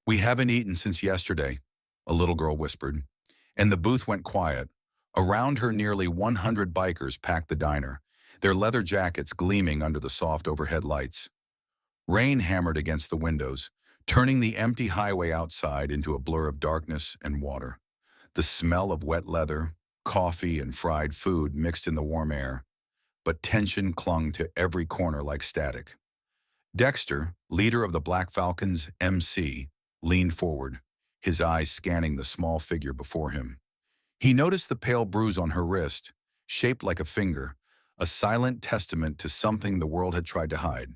"We haven't eaten since yesterday," a little girl whispered, and the booth went quiet. Around her, nearly 100 bikers packed the diner, their leather jackets gleaming under the soft overhead lights. Rain hammered against the windows, turning the empty highway outside into a blur of darkness and water. The smell of wet leather, coffee, and fried food mixed in the warm air, but tension clung to every corner like static. Dexter, leader of the Black Falcons MC, leaned forward, his eyes scanning the small figure before him. He noticed the pale bruise on her wrist, shaped like a finger, a silent testament to something the world had tried to hide.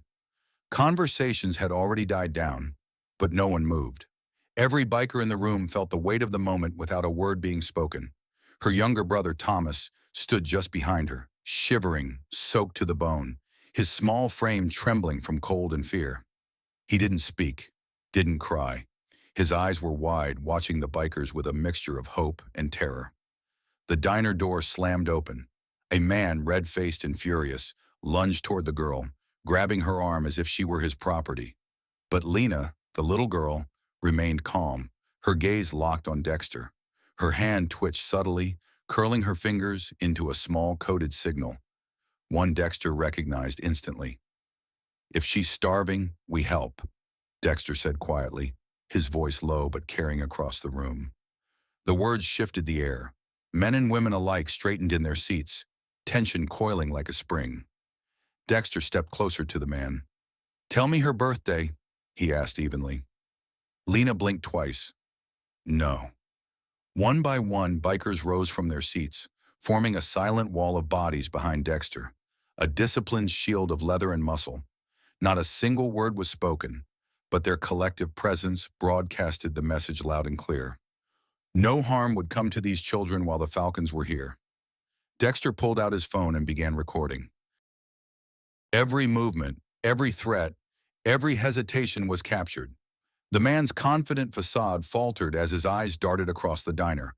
Conversations had already died down, but no one moved. Every biker in the room felt the weight of the moment without a word being spoken. Her younger brother, Thomas, stood just behind her, shivering, soaked to the bone, his small frame trembling from cold and fear. He didn't speak, didn't cry. His eyes were wide, watching the bikers with a mixture of hope and terror. The diner door slammed open. A man, red-faced and furious, lunged toward the girl, grabbing her arm as if she were his property. But Lena, the little girl, remained calm, her gaze locked on Dexter. Her hand twitched subtly, curling her fingers into a small coded signal. One Dexter recognized instantly. "If she's starving, we help," Dexter said quietly, his voice low but carrying across the room. The words shifted the air. Men and women alike straightened in their seats, tension coiling like a spring. Dexter stepped closer to the man. "Tell me her birthday," he asked evenly. Lena blinked twice. "No." One by one, bikers rose from their seats, forming a silent wall of bodies behind Dexter, a disciplined shield of leather and muscle. Not a single word was spoken, but their collective presence broadcasted the message loud and clear. No harm would come to these children while the Falcons were here. Dexter pulled out his phone and began recording. Every movement, every threat, every hesitation was captured. The man's confident facade faltered as his eyes darted across the diner,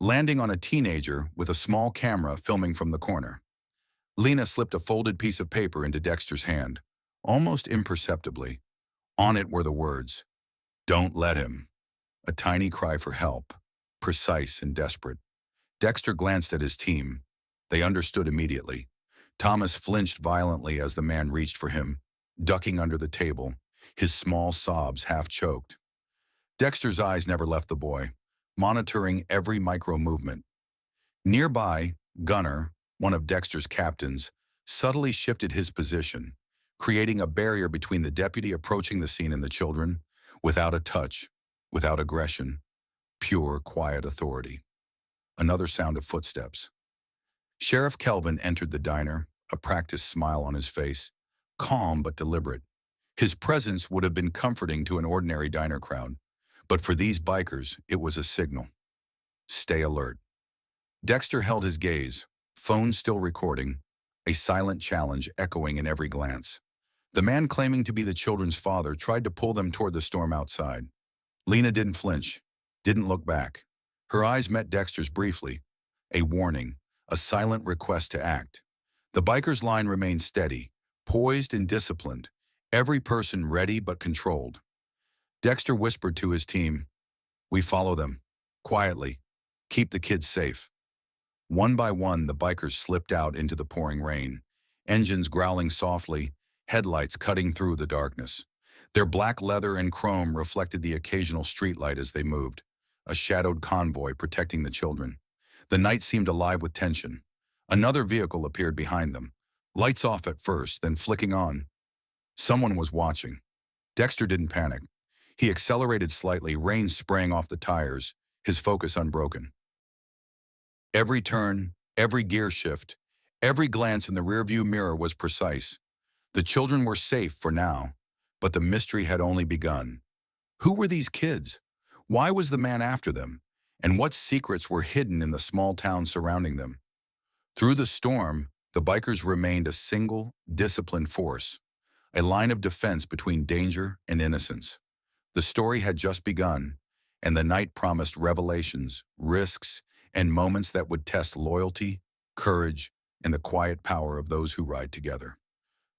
landing on a teenager with a small camera filming from the corner. Lena slipped a folded piece of paper into Dexter's hand, almost imperceptibly. On it were the words, "Don't let him." A tiny cry for help, precise and desperate. Dexter glanced at his team. They understood immediately. Thomas flinched violently as the man reached for him, ducking under the table, his small sobs half choked. Dexter's eyes never left the boy, monitoring every micro-movement. Nearby, Gunner, one of Dexter's captains, subtly shifted his position, creating a barrier between the deputy approaching the scene and the children, without a touch, without aggression, pure, quiet authority. Another sound of footsteps. Sheriff Kelvin entered the diner, a practiced smile on his face, calm but deliberate. His presence would have been comforting to an ordinary diner crowd, but for these bikers, it was a signal. Stay alert. Dexter held his gaze, phone still recording, a silent challenge echoing in every glance. The man claiming to be the children's father tried to pull them toward the storm outside. Lena didn't flinch, didn't look back. Her eyes met Dexter's briefly, a warning, a silent request to act. The bikers' line remained steady, poised and disciplined, every person ready but controlled. Dexter whispered to his team, "We follow them, quietly, keep the kids safe." One by one, the bikers slipped out into the pouring rain, engines growling softly, headlights cutting through the darkness. Their black leather and chrome reflected the occasional streetlight as they moved, a shadowed convoy protecting the children. The night seemed alive with tension. Another vehicle appeared behind them, lights off at first, then flicking on. Someone was watching. Dexter didn't panic. He accelerated slightly, rain spraying off the tires, his focus unbroken. Every turn, every gear shift, every glance in the rearview mirror was precise. The children were safe for now, but the mystery had only begun. Who were these kids? Why was the man after them? And what secrets were hidden in the small town surrounding them? Through the storm, the bikers remained a single, disciplined force, a line of defense between danger and innocence. The story had just begun, and the night promised revelations, risks, and moments that would test loyalty, courage, and the quiet power of those who ride together.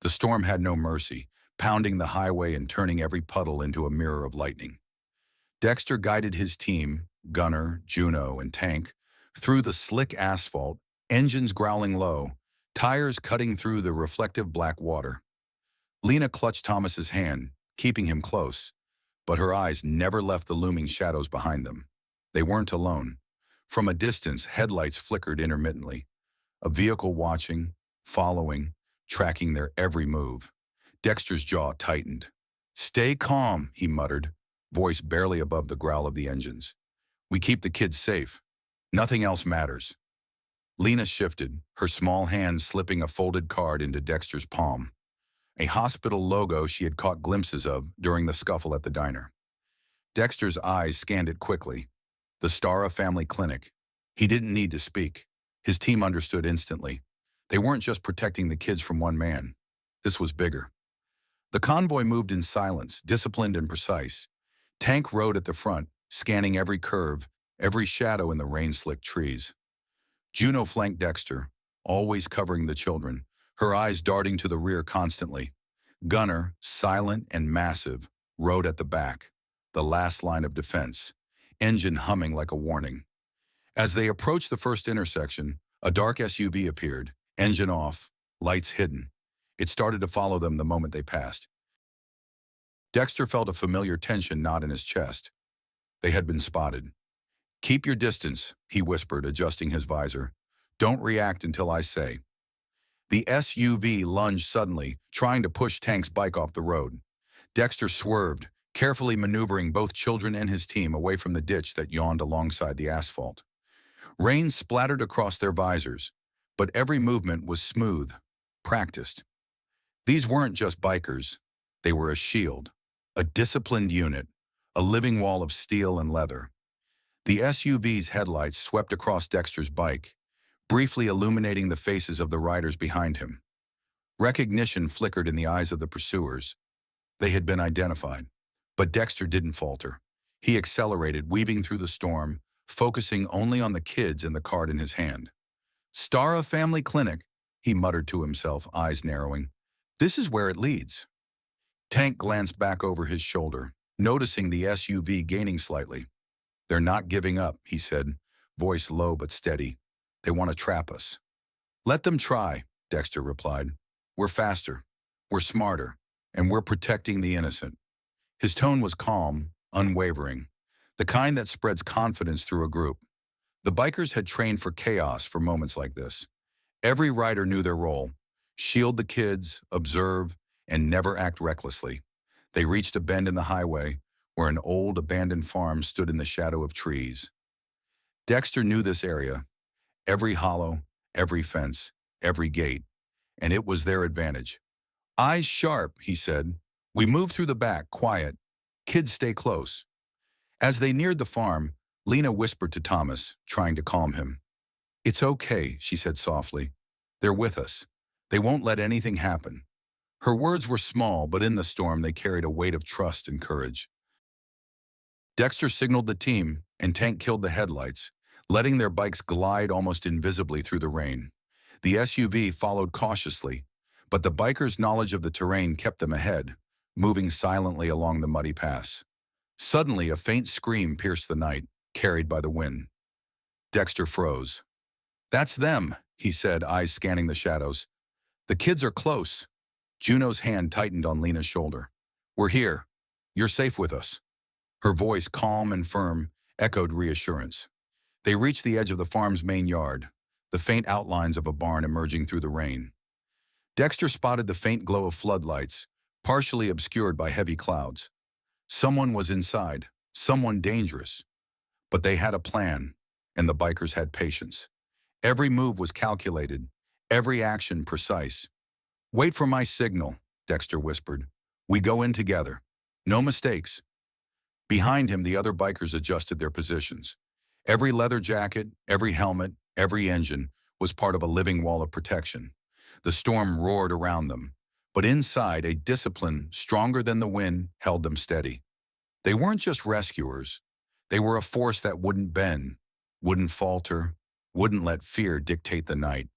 The storm had no mercy, pounding the highway and turning every puddle into a mirror of lightning. Dexter guided his team, Gunner, Juno, and Tank, through the slick asphalt, engines growling low, tires cutting through the reflective black water. Lena clutched Thomas's hand, keeping him close, but her eyes never left the looming shadows behind them. They weren't alone. From a distance, headlights flickered intermittently. A vehicle watching, following, tracking their every move. Dexter's jaw tightened. "Stay calm," he muttered, voice barely above the growl of the engines. "We keep the kids safe. Nothing else matters." Lena shifted, her small hand slipping a folded card into Dexter's palm. A hospital logo she had caught glimpses of during the scuffle at the diner. Dexter's eyes scanned it quickly. The Stara Family Clinic. He didn't need to speak. His team understood instantly. They weren't just protecting the kids from one man. This was bigger. The convoy moved in silence, disciplined and precise. Tank rode at the front, scanning every curve, every shadow in the rain-slicked trees. Juno flanked Dexter, always covering the children, her eyes darting to the rear constantly. Gunner, silent and massive, rode at the back, the last line of defense, engine humming like a warning. As they approached the first intersection, a dark SUV appeared, engine off, lights hidden. It started to follow them the moment they passed. Dexter felt a familiar tension knot in his chest. They had been spotted. "Keep your distance," he whispered, adjusting his visor. "Don't react until I say." The SUV lunged suddenly, trying to push Tank's bike off the road. Dexter swerved, carefully maneuvering both children and his team away from the ditch that yawned alongside the asphalt. Rain splattered across their visors, but every movement was smooth, practiced. These weren't just bikers. They were a shield, a disciplined unit, a living wall of steel and leather. The SUV's headlights swept across Dexter's bike, briefly illuminating the faces of the riders behind him. Recognition flickered in the eyes of the pursuers. They had been identified. But Dexter didn't falter. He accelerated, weaving through the storm, focusing only on the kids and the card in his hand. "Stara Family Clinic," he muttered to himself, eyes narrowing. "This is where it leads." Tank glanced back over his shoulder, noticing the SUV gaining slightly. "They're not giving up," he said, voice low but steady. "They want to trap us." "Let them try," Dexter replied. "We're faster, we're smarter, and we're protecting the innocent." His tone was calm, unwavering, the kind that spreads confidence through a group. The bikers had trained for chaos for moments like this. Every rider knew their role: shield the kids, observe, and never act recklessly. They reached a bend in the highway where an old abandoned farm stood in the shadow of trees. Dexter knew this area, every hollow, every fence, every gate, and it was their advantage. "Eyes sharp," he said. "We move through the back, quiet. Kids stay close." As they neared the farm, Lena whispered to Thomas, trying to calm him. "It's okay," she said softly. "They're with us. They won't let anything happen." Her words were small, but in the storm they carried a weight of trust and courage. Dexter signaled the team, and Tank killed the headlights, letting their bikes glide almost invisibly through the rain. The SUV followed cautiously, but the bikers' knowledge of the terrain kept them ahead, moving silently along the muddy pass. Suddenly, a faint scream pierced the night, carried by the wind. Dexter froze. "That's them," he said, eyes scanning the shadows. "The kids are close." Juno's hand tightened on Lena's shoulder. "We're here. You're safe with us." Her voice, calm and firm, echoed reassurance. They reached the edge of the farm's main yard, the faint outlines of a barn emerging through the rain. Dexter spotted the faint glow of floodlights, partially obscured by heavy clouds. Someone was inside, someone dangerous. But they had a plan, and the bikers had patience. Every move was calculated, every action precise. "Wait for my signal," Dexter whispered. "We go in together. No mistakes." Behind him, the other bikers adjusted their positions. Every leather jacket, every helmet, every engine was part of a living wall of protection. The storm roared around them, but inside, a discipline stronger than the wind held them steady. They weren't just rescuers. They were a force that wouldn't bend, wouldn't falter, wouldn't let fear dictate the night.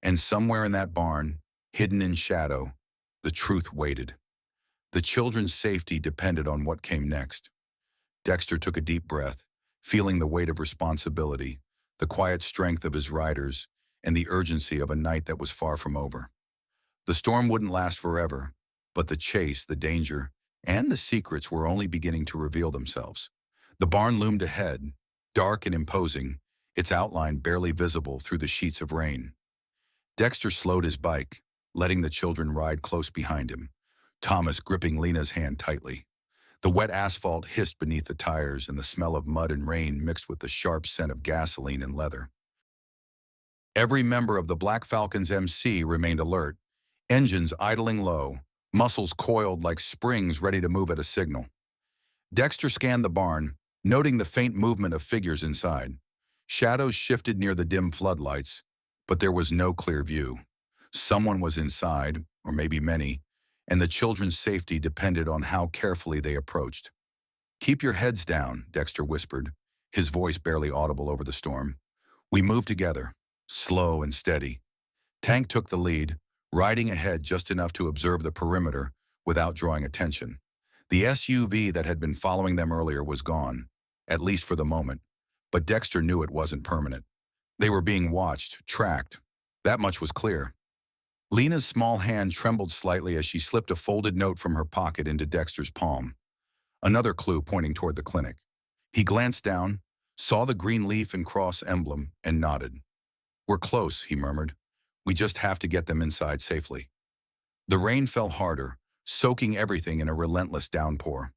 And somewhere in that barn, hidden in shadow, the truth waited. The children's safety depended on what came next. Dexter took a deep breath, feeling the weight of responsibility, the quiet strength of his riders, and the urgency of a night that was far from over. The storm wouldn't last forever, but the chase, the danger, and the secrets were only beginning to reveal themselves. The barn loomed ahead, dark and imposing, its outline barely visible through the sheets of rain. Dexter slowed his bike, letting the children ride close behind him, Thomas gripping Lena's hand tightly. The wet asphalt hissed beneath the tires, and the smell of mud and rain mixed with the sharp scent of gasoline and leather. Every member of the Black Falcon's MC remained alert, engines idling low, muscles coiled like springs ready to move at a signal. Dexter scanned the barn, noting the faint movement of figures inside. Shadows shifted near the dim floodlights, but there was no clear view. Someone was inside, or maybe many, and the children's safety depended on how carefully they approached. "Keep your heads down," Dexter whispered, his voice barely audible over the storm. We moved together, slow and steady. Tank took the lead, riding ahead just enough to observe the perimeter without drawing attention. The SUV that had been following them earlier was gone, at least for the moment, but Dexter knew it wasn't permanent. They were being watched, tracked. That much was clear. Lena's small hand trembled slightly as she slipped a folded note from her pocket into Dexter's palm. Another clue pointing toward the clinic. He glanced down, saw the green leaf and cross emblem, and nodded. "We're close," he murmured. "We just have to get them inside safely." The rain fell harder, soaking everything in a relentless downpour.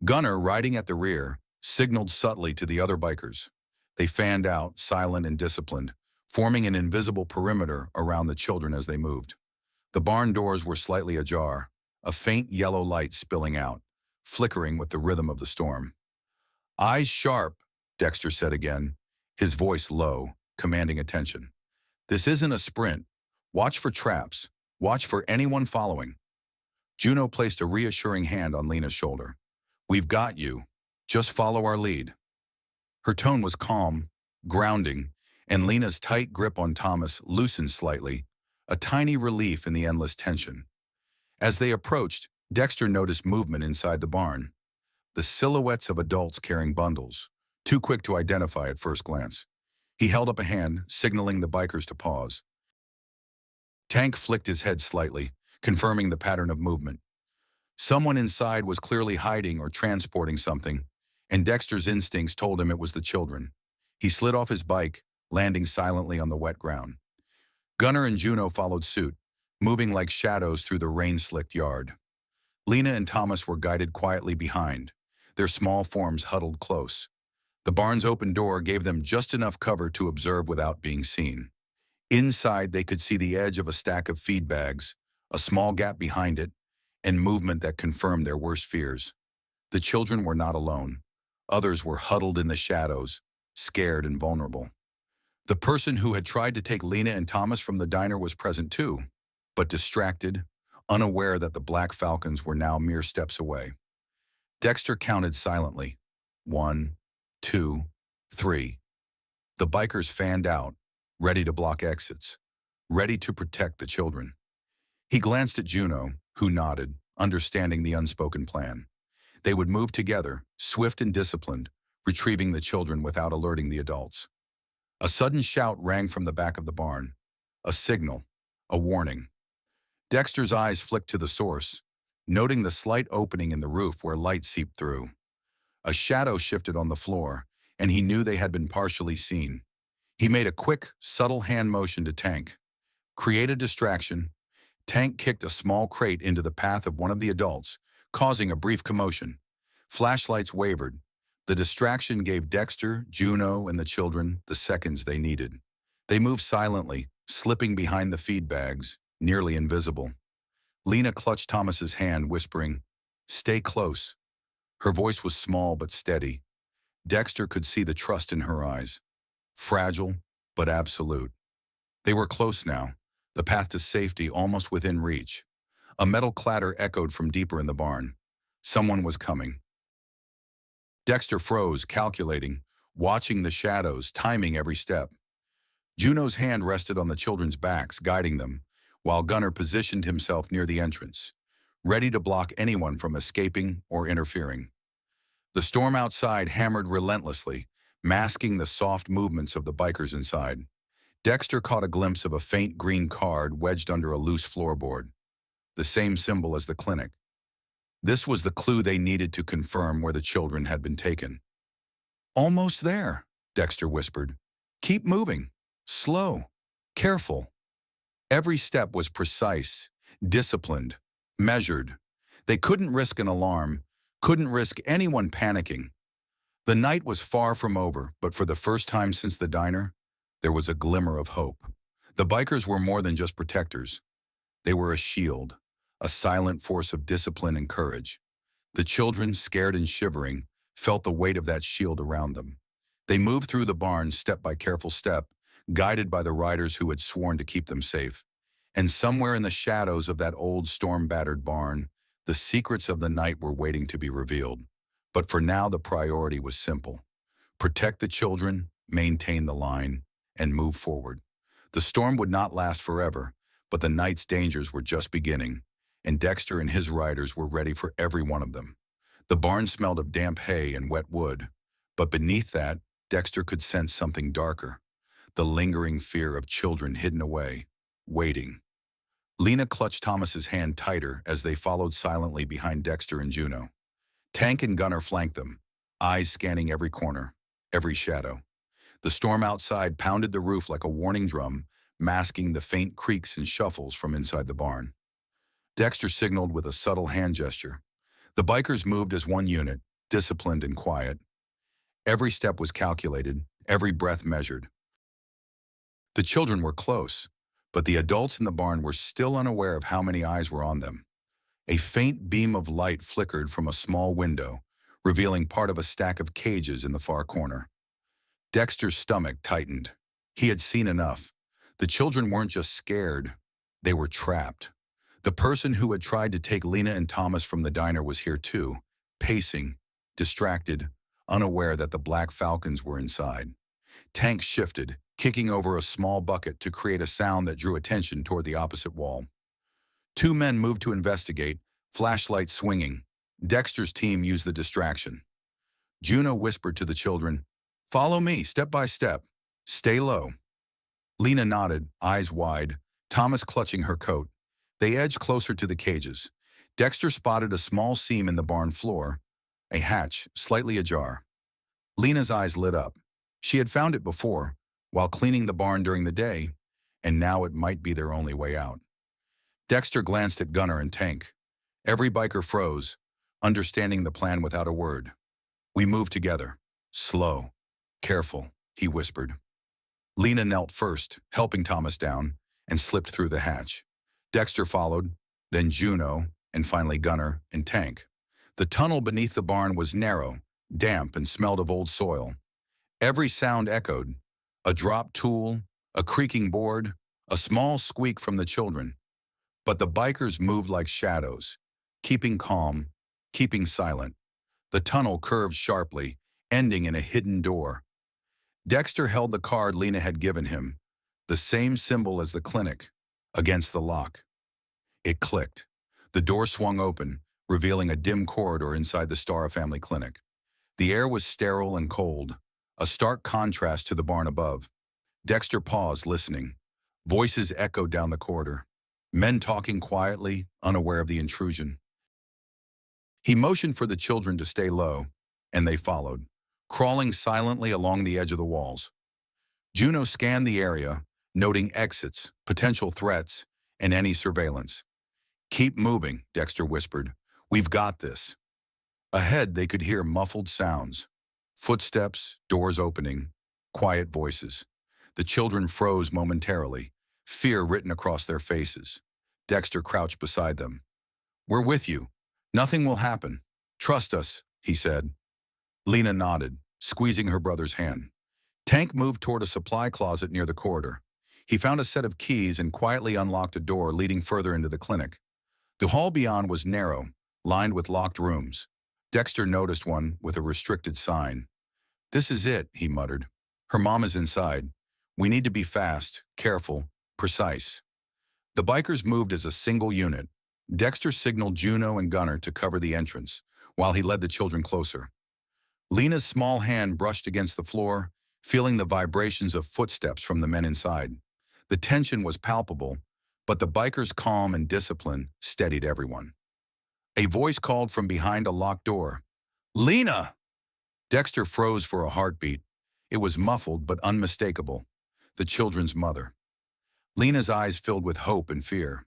Gunner, riding at the rear, signaled subtly to the other bikers. They fanned out, silent and disciplined, forming an invisible perimeter around the children as they moved. The barn doors were slightly ajar, a faint yellow light spilling out, flickering with the rhythm of the storm. "Eyes sharp," Dexter said again, his voice low, commanding attention. "This isn't a sprint. Watch for traps. Watch for anyone following." Juno placed a reassuring hand on Lena's shoulder. "We've got you. Just follow our lead." Her tone was calm, grounding, and Lena's tight grip on Thomas loosened slightly, a tiny relief in the endless tension. As they approached, Dexter noticed movement inside the barn. The silhouettes of adults carrying bundles, too quick to identify at first glance. He held up a hand, signaling the bikers to pause. Tank flicked his head slightly, confirming the pattern of movement. Someone inside was clearly hiding or transporting something, and Dexter's instincts told him it was the children. He slid off his bike, landing silently on the wet ground. Gunner and Juno followed suit, moving like shadows through the rain-slicked yard. Lena and Thomas were guided quietly behind, their small forms huddled close. The barn's open door gave them just enough cover to observe without being seen. Inside, they could see the edge of a stack of feed bags, a small gap behind it, and movement that confirmed their worst fears. The children were not alone. Others were huddled in the shadows, scared and vulnerable. The person who had tried to take Lena and Thomas from the diner was present too, but distracted, unaware that the Black Falcons were now mere steps away. Dexter counted silently. 1, 2, 3. The bikers fanned out, ready to block exits, ready to protect the children. He glanced at Juno, who nodded, understanding the unspoken plan. They would move together, swift and disciplined, retrieving the children without alerting the adults. A sudden shout rang from the back of the barn. A signal, a warning. Dexter's eyes flicked to the source, noting the slight opening in the roof where light seeped through. A shadow shifted on the floor, and he knew they had been partially seen. He made a quick, subtle hand motion to Tank. Create a distraction. Tank kicked a small crate into the path of one of the adults, causing a brief commotion. Flashlights wavered. The distraction gave Dexter, Juno, and the children the seconds they needed. They moved silently, slipping behind the feed bags, nearly invisible. Lena clutched Thomas's hand, whispering, "Stay close." Her voice was small but steady. Dexter could see the trust in her eyes. Fragile, but absolute. They were close now, the path to safety almost within reach. A metal clatter echoed from deeper in the barn. Someone was coming. Dexter froze, calculating, watching the shadows, timing every step. Juno's hand rested on the children's backs, guiding them, while Gunner positioned himself near the entrance, ready to block anyone from escaping or interfering. The storm outside hammered relentlessly, masking the soft movements of the bikers inside. Dexter caught a glimpse of a faint green card wedged under a loose floorboard, the same symbol as the clinic. This was the clue they needed to confirm where the children had been taken. "Almost there," Dexter whispered. "Keep moving. Slow. Careful." Every step was precise, disciplined, measured. They couldn't risk an alarm, couldn't risk anyone panicking. The night was far from over, but for the first time since the diner, there was a glimmer of hope. The bikers were more than just protectors. They were a shield, a silent force of discipline and courage. The children, scared and shivering, felt the weight of that shield around them. They moved through the barn step by careful step, guided by the riders who had sworn to keep them safe. And somewhere in the shadows of that old storm-battered barn, the secrets of the night were waiting to be revealed. But for now, the priority was simple: protect the children, maintain the line, and move forward. The storm would not last forever, but the night's dangers were just beginning, and Dexter and his riders were ready for every one of them. The barn smelled of damp hay and wet wood, but beneath that, Dexter could sense something darker: the lingering fear of children hidden away, waiting. Lena clutched Thomas's hand tighter as they followed silently behind Dexter and Juno. Tank and Gunner flanked them, eyes scanning every corner, every shadow. The storm outside pounded the roof like a warning drum, masking the faint creaks and shuffles from inside the barn. Dexter signaled with a subtle hand gesture. The bikers moved as one unit, disciplined and quiet. Every step was calculated, every breath measured. The children were close, but the adults in the barn were still unaware of how many eyes were on them. A faint beam of light flickered from a small window, revealing part of a stack of cages in the far corner. Dexter's stomach tightened. He had seen enough. The children weren't just scared, they were trapped. The person who had tried to take Lena and Thomas from the diner was here too, pacing, distracted, unaware that the Black Falcons were inside. Tank shifted, kicking over a small bucket to create a sound that drew attention toward the opposite wall. Two men moved to investigate, flashlights swinging. Dexter's team used the distraction. Juno whispered to the children, "Follow me, step by step. Stay low." Lena nodded, eyes wide, Thomas clutching her coat. They edged closer to the cages. Dexter spotted a small seam in the barn floor, a hatch, slightly ajar. Lena's eyes lit up. She had found it before, while cleaning the barn during the day, and now it might be their only way out. Dexter glanced at Gunner and Tank. Every biker froze, understanding the plan without a word. "We move together. Slow. Careful," he whispered. Lena knelt first, helping Thomas down, and slipped through the hatch. Dexter followed, then Juno, and finally Gunner and Tank. The tunnel beneath the barn was narrow, damp, and smelled of old soil. Every sound echoed: a dropped tool, a creaking board, a small squeak from the children. But the bikers moved like shadows, keeping calm, keeping silent. The tunnel curved sharply, ending in a hidden door. Dexter held the card Lena had given him, the same symbol as the clinic, against the lock. It clicked. The door swung open, revealing a dim corridor inside the Starr family clinic. The air was sterile and cold, a stark contrast to the barn above. Dexter paused, listening. Voices echoed down the corridor. Men talking quietly, unaware of the intrusion. He motioned for the children to stay low, and they followed, crawling silently along the edge of the walls. Juno scanned the area, noting exits, potential threats, and any surveillance. "Keep moving," Dexter whispered. "We've got this." Ahead, they could hear muffled sounds. Footsteps, doors opening, quiet voices. The children froze momentarily, fear written across their faces. Dexter crouched beside them. "We're with you. Nothing will happen. Trust us," he said. Lena nodded, squeezing her brother's hand. Tank moved toward a supply closet near the corridor. He found a set of keys and quietly unlocked a door leading further into the clinic. The hall beyond was narrow, lined with locked rooms. Dexter noticed one with a restricted sign. "This is it," he muttered. "Her mom is inside. We need to be fast, careful, precise." The bikers moved as a single unit. Dexter signaled Juno and Gunner to cover the entrance, while he led the children closer. Lena's small hand brushed against the floor, feeling the vibrations of footsteps from the men inside. The tension was palpable, but the biker's calm and discipline steadied everyone. A voice called from behind a locked door. "Lena!" Dexter froze for a heartbeat. It was muffled but unmistakable. The children's mother. Lena's eyes filled with hope and fear.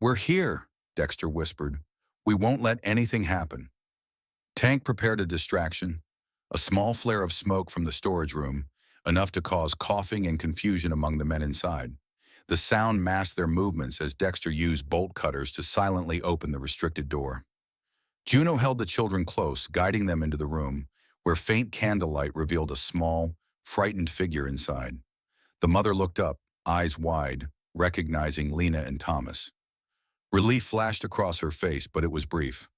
"We're here," Dexter whispered. "We won't let anything happen." Tank prepared a distraction, a small flare of smoke from the storage room, enough to cause coughing and confusion among the men inside. The sound masked their movements as Dexter used bolt cutters to silently open the restricted door. Juno held the children close, guiding them into the room, where faint candlelight revealed a small, frightened figure inside. The mother looked up, eyes wide, recognizing Lena and Thomas. Relief flashed across her face, but it was brief.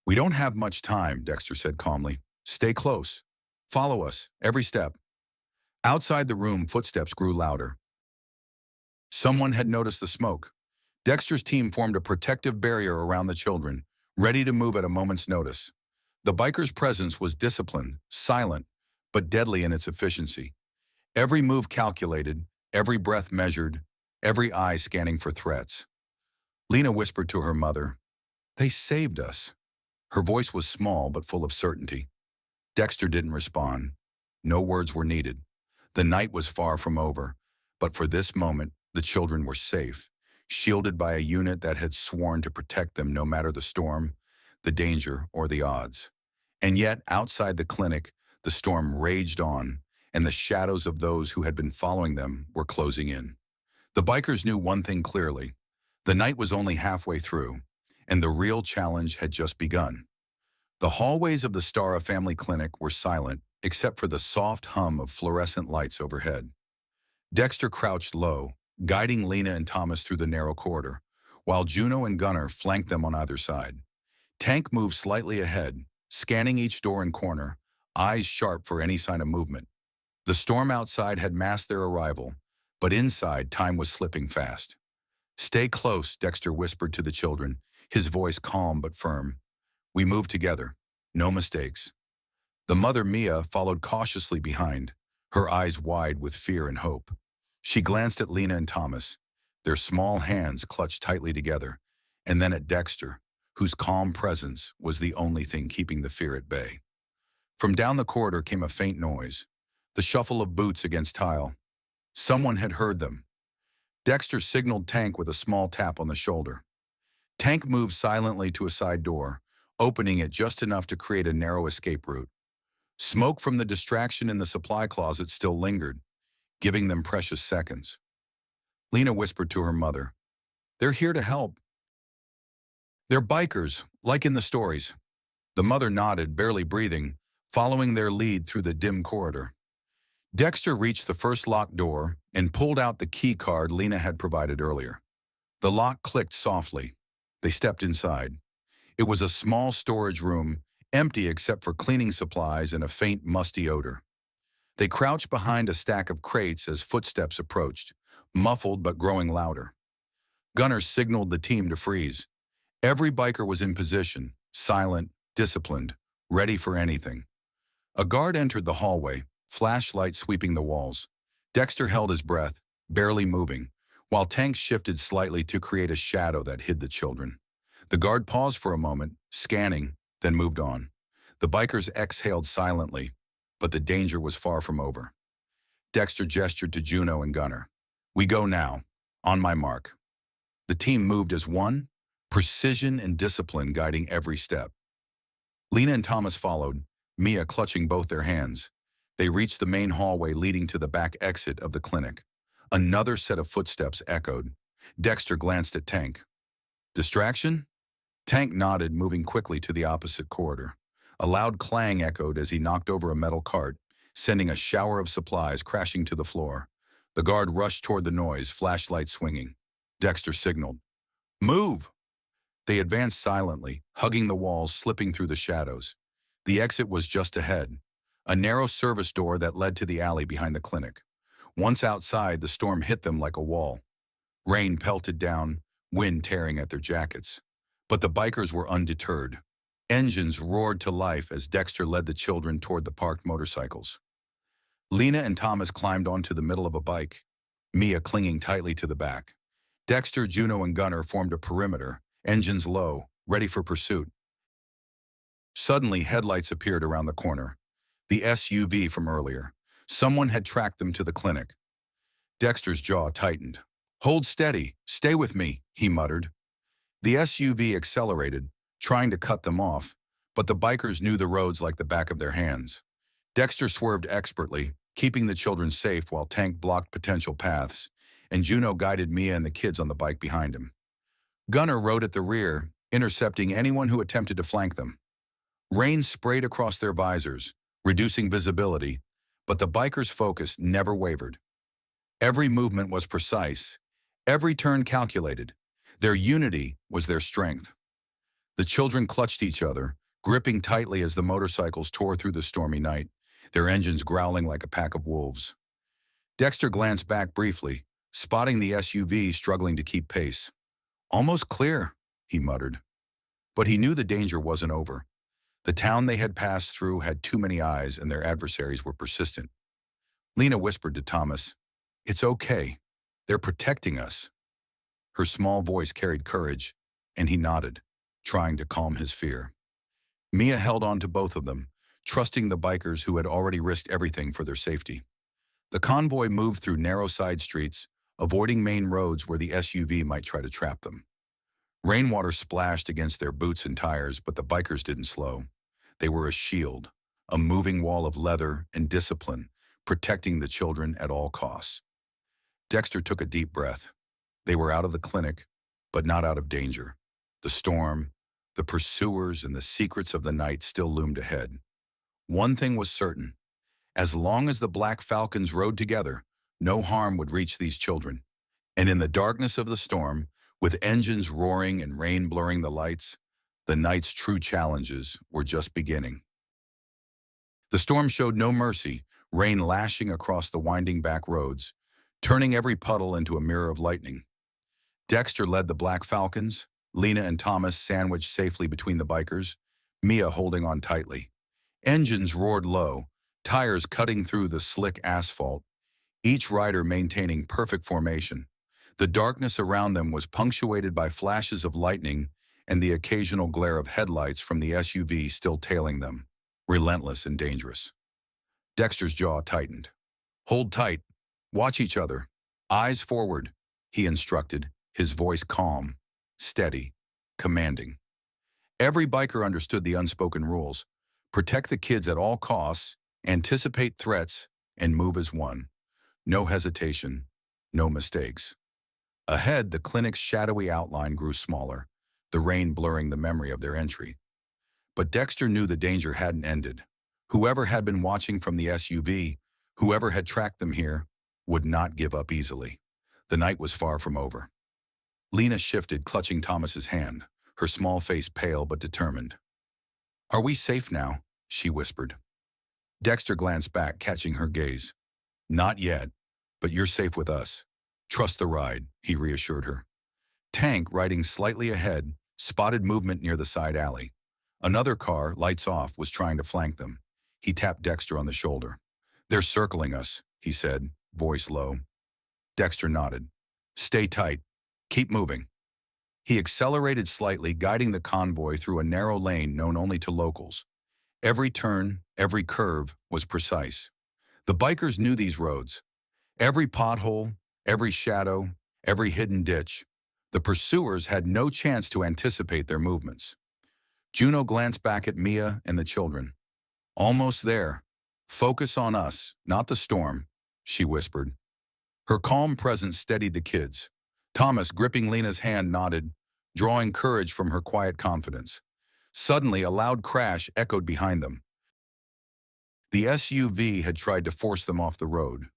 "We don't have much time," Dexter said calmly. "Stay close. Follow us, every step." Outside the room, footsteps grew louder. Someone had noticed the smoke. Dexter's team formed a protective barrier around the children, ready to move at a moment's notice. The biker's presence was disciplined, silent, but deadly in its efficiency. Every move calculated, every breath measured, every eye scanning for threats. Lena whispered to her mother, "They saved us." Her voice was small but full of certainty. Dexter didn't respond. No words were needed. The night was far from over, but for this moment, the children were safe, shielded by a unit that had sworn to protect them no matter the storm, the danger, or the odds. And yet, outside the clinic, the storm raged on, and the shadows of those who had been following them were closing in. The bikers knew one thing clearly. The night was only halfway through, and the real challenge had just begun. The hallways of the Stara family clinic were silent, except for the soft hum of fluorescent lights overhead. Dexter crouched low, guiding Lena and Thomas through the narrow corridor, while Juno and Gunnar flanked them on either side. Tank moved slightly ahead, scanning each door and corner, eyes sharp for any sign of movement. The storm outside had masked their arrival, but inside time was slipping fast. "Stay close," Dexter whispered to the children, his voice calm but firm. "We move together. No mistakes." The mother, Mia, followed cautiously behind, her eyes wide with fear and hope. She glanced at Lena and Thomas, their small hands clutched tightly together, and then at Dexter, whose calm presence was the only thing keeping the fear at bay. From down the corridor came a faint noise, the shuffle of boots against tile. Someone had heard them. Dexter signaled Tank with a small tap on the shoulder. Tank moved silently to a side door, opening it just enough to create a narrow escape route. Smoke from the distraction in the supply closet still lingered, giving them precious seconds. Lena whispered to her mother, "They're here to help. They're bikers, like in the stories." The mother nodded, barely breathing, following their lead through the dim corridor. Dexter reached the first locked door and pulled out the key card Lena had provided earlier. The lock clicked softly. They stepped inside. It was a small storage room, empty except for cleaning supplies and a faint, musty odor. They crouched behind a stack of crates as footsteps approached, muffled but growing louder. Gunnar signaled the team to freeze. Every biker was in position, silent, disciplined, ready for anything. A guard entered the hallway, flashlight sweeping the walls. Dexter held his breath, barely moving, while Tank shifted slightly to create a shadow that hid the children. The guard paused for a moment, scanning, then moved on. The bikers exhaled silently, but the danger was far from over. Dexter gestured to Juno and Gunnar. "We go now. On my mark." The team moved as one, precision and discipline guiding every step. Lena and Thomas followed, Mia clutching both their hands. They reached the main hallway leading to the back exit of the clinic. Another set of footsteps echoed. Dexter glanced at Tank. "Distraction?" Tank nodded, moving quickly to the opposite corridor. A loud clang echoed as he knocked over a metal cart, sending a shower of supplies crashing to the floor. The guard rushed toward the noise, flashlight swinging. Dexter signaled, "Move!" They advanced silently, hugging the walls, slipping through the shadows. The exit was just ahead, a narrow service door that led to the alley behind the clinic. Once outside, the storm hit them like a wall. Rain pelted down, wind tearing at their jackets. But the bikers were undeterred. Engines roared to life as Dexter led the children toward the parked motorcycles. Lena and Thomas climbed onto the middle of a bike, Mia clinging tightly to the back. Dexter, Juno, and Gunnar formed a perimeter, engines low, ready for pursuit. Suddenly, headlights appeared around the corner. The SUV from earlier. Someone had tracked them to the clinic. Dexter's jaw tightened. "Hold steady, stay with me," he muttered. The SUV accelerated, trying to cut them off, but the bikers knew the roads like the back of their hands. Dexter swerved expertly, keeping the children safe while Tank blocked potential paths, and Juno guided Mia and the kids on the bike behind him. Gunnar rode at the rear, intercepting anyone who attempted to flank them. Rain sprayed across their visors, reducing visibility, but the bikers' focus never wavered. Every movement was precise, every turn calculated. Their unity was their strength. The children clutched each other, gripping tightly as the motorcycles tore through the stormy night, their engines growling like a pack of wolves. Dexter glanced back briefly, spotting the SUV struggling to keep pace. "Almost clear," he muttered. But he knew the danger wasn't over. The town they had passed through had too many eyes, and their adversaries were persistent. Lena whispered to Thomas, "It's okay. They're protecting us." Her small voice carried courage, and he nodded, trying to calm his fear. Mia held on to both of them, trusting the bikers who had already risked everything for their safety. The convoy moved through narrow side streets, avoiding main roads where the SUV might try to trap them. Rainwater splashed against their boots and tires, but the bikers didn't slow. They were a shield, a moving wall of leather and discipline, protecting the children at all costs. Dexter took a deep breath. They were out of the clinic, but not out of danger. The storm, the pursuers, and the secrets of the night still loomed ahead. One thing was certain. As long as the Black Falcons rode together, no harm would reach these children. And in the darkness of the storm, with engines roaring and rain blurring the lights, the night's true challenges were just beginning. The storm showed no mercy, rain lashing across the winding back roads, turning every puddle into a mirror of lightning. Dexter led the Black Falcons, Lena and Thomas sandwiched safely between the bikers, Mia holding on tightly. Engines roared low, tires cutting through the slick asphalt, each rider maintaining perfect formation. The darkness around them was punctuated by flashes of lightning and the occasional glare of headlights from the SUV still tailing them, relentless and dangerous. Dexter's jaw tightened. "Hold tight. Watch each other. Eyes forward," he instructed, his voice calm, steady, commanding. Every biker understood the unspoken rules. Protect the kids at all costs, anticipate threats, and move as one. No hesitation, no mistakes. Ahead, the clinic's shadowy outline grew smaller, the rain blurring the memory of their entry. But Dexter knew the danger hadn't ended. Whoever had been watching from the SUV, whoever had tracked them here, would not give up easily. The night was far from over. Lena shifted, clutching Thomas's hand, her small face pale but determined. "Are we safe now?" she whispered. Dexter glanced back, catching her gaze. "Not yet, but you're safe with us. Trust the ride," he reassured her. Tank, riding slightly ahead, spotted movement near the side alley. Another car, lights off, was trying to flank them. He tapped Dexter on the shoulder. "They're circling us," he said, voice low. Dexter nodded. "Stay tight. Keep moving." He accelerated slightly, guiding the convoy through a narrow lane known only to locals. Every turn, every curve was precise. The bikers knew these roads. Every pothole, every shadow, every hidden ditch. The pursuers had no chance to anticipate their movements. Juno glanced back at Mia and the children. "Almost there. Focus on us, not the storm," she whispered. Her calm presence steadied the kids. Thomas, gripping Lena's hand, nodded, drawing courage from her quiet confidence. Suddenly, a loud crash echoed behind them. The SUV had tried to force them off the road.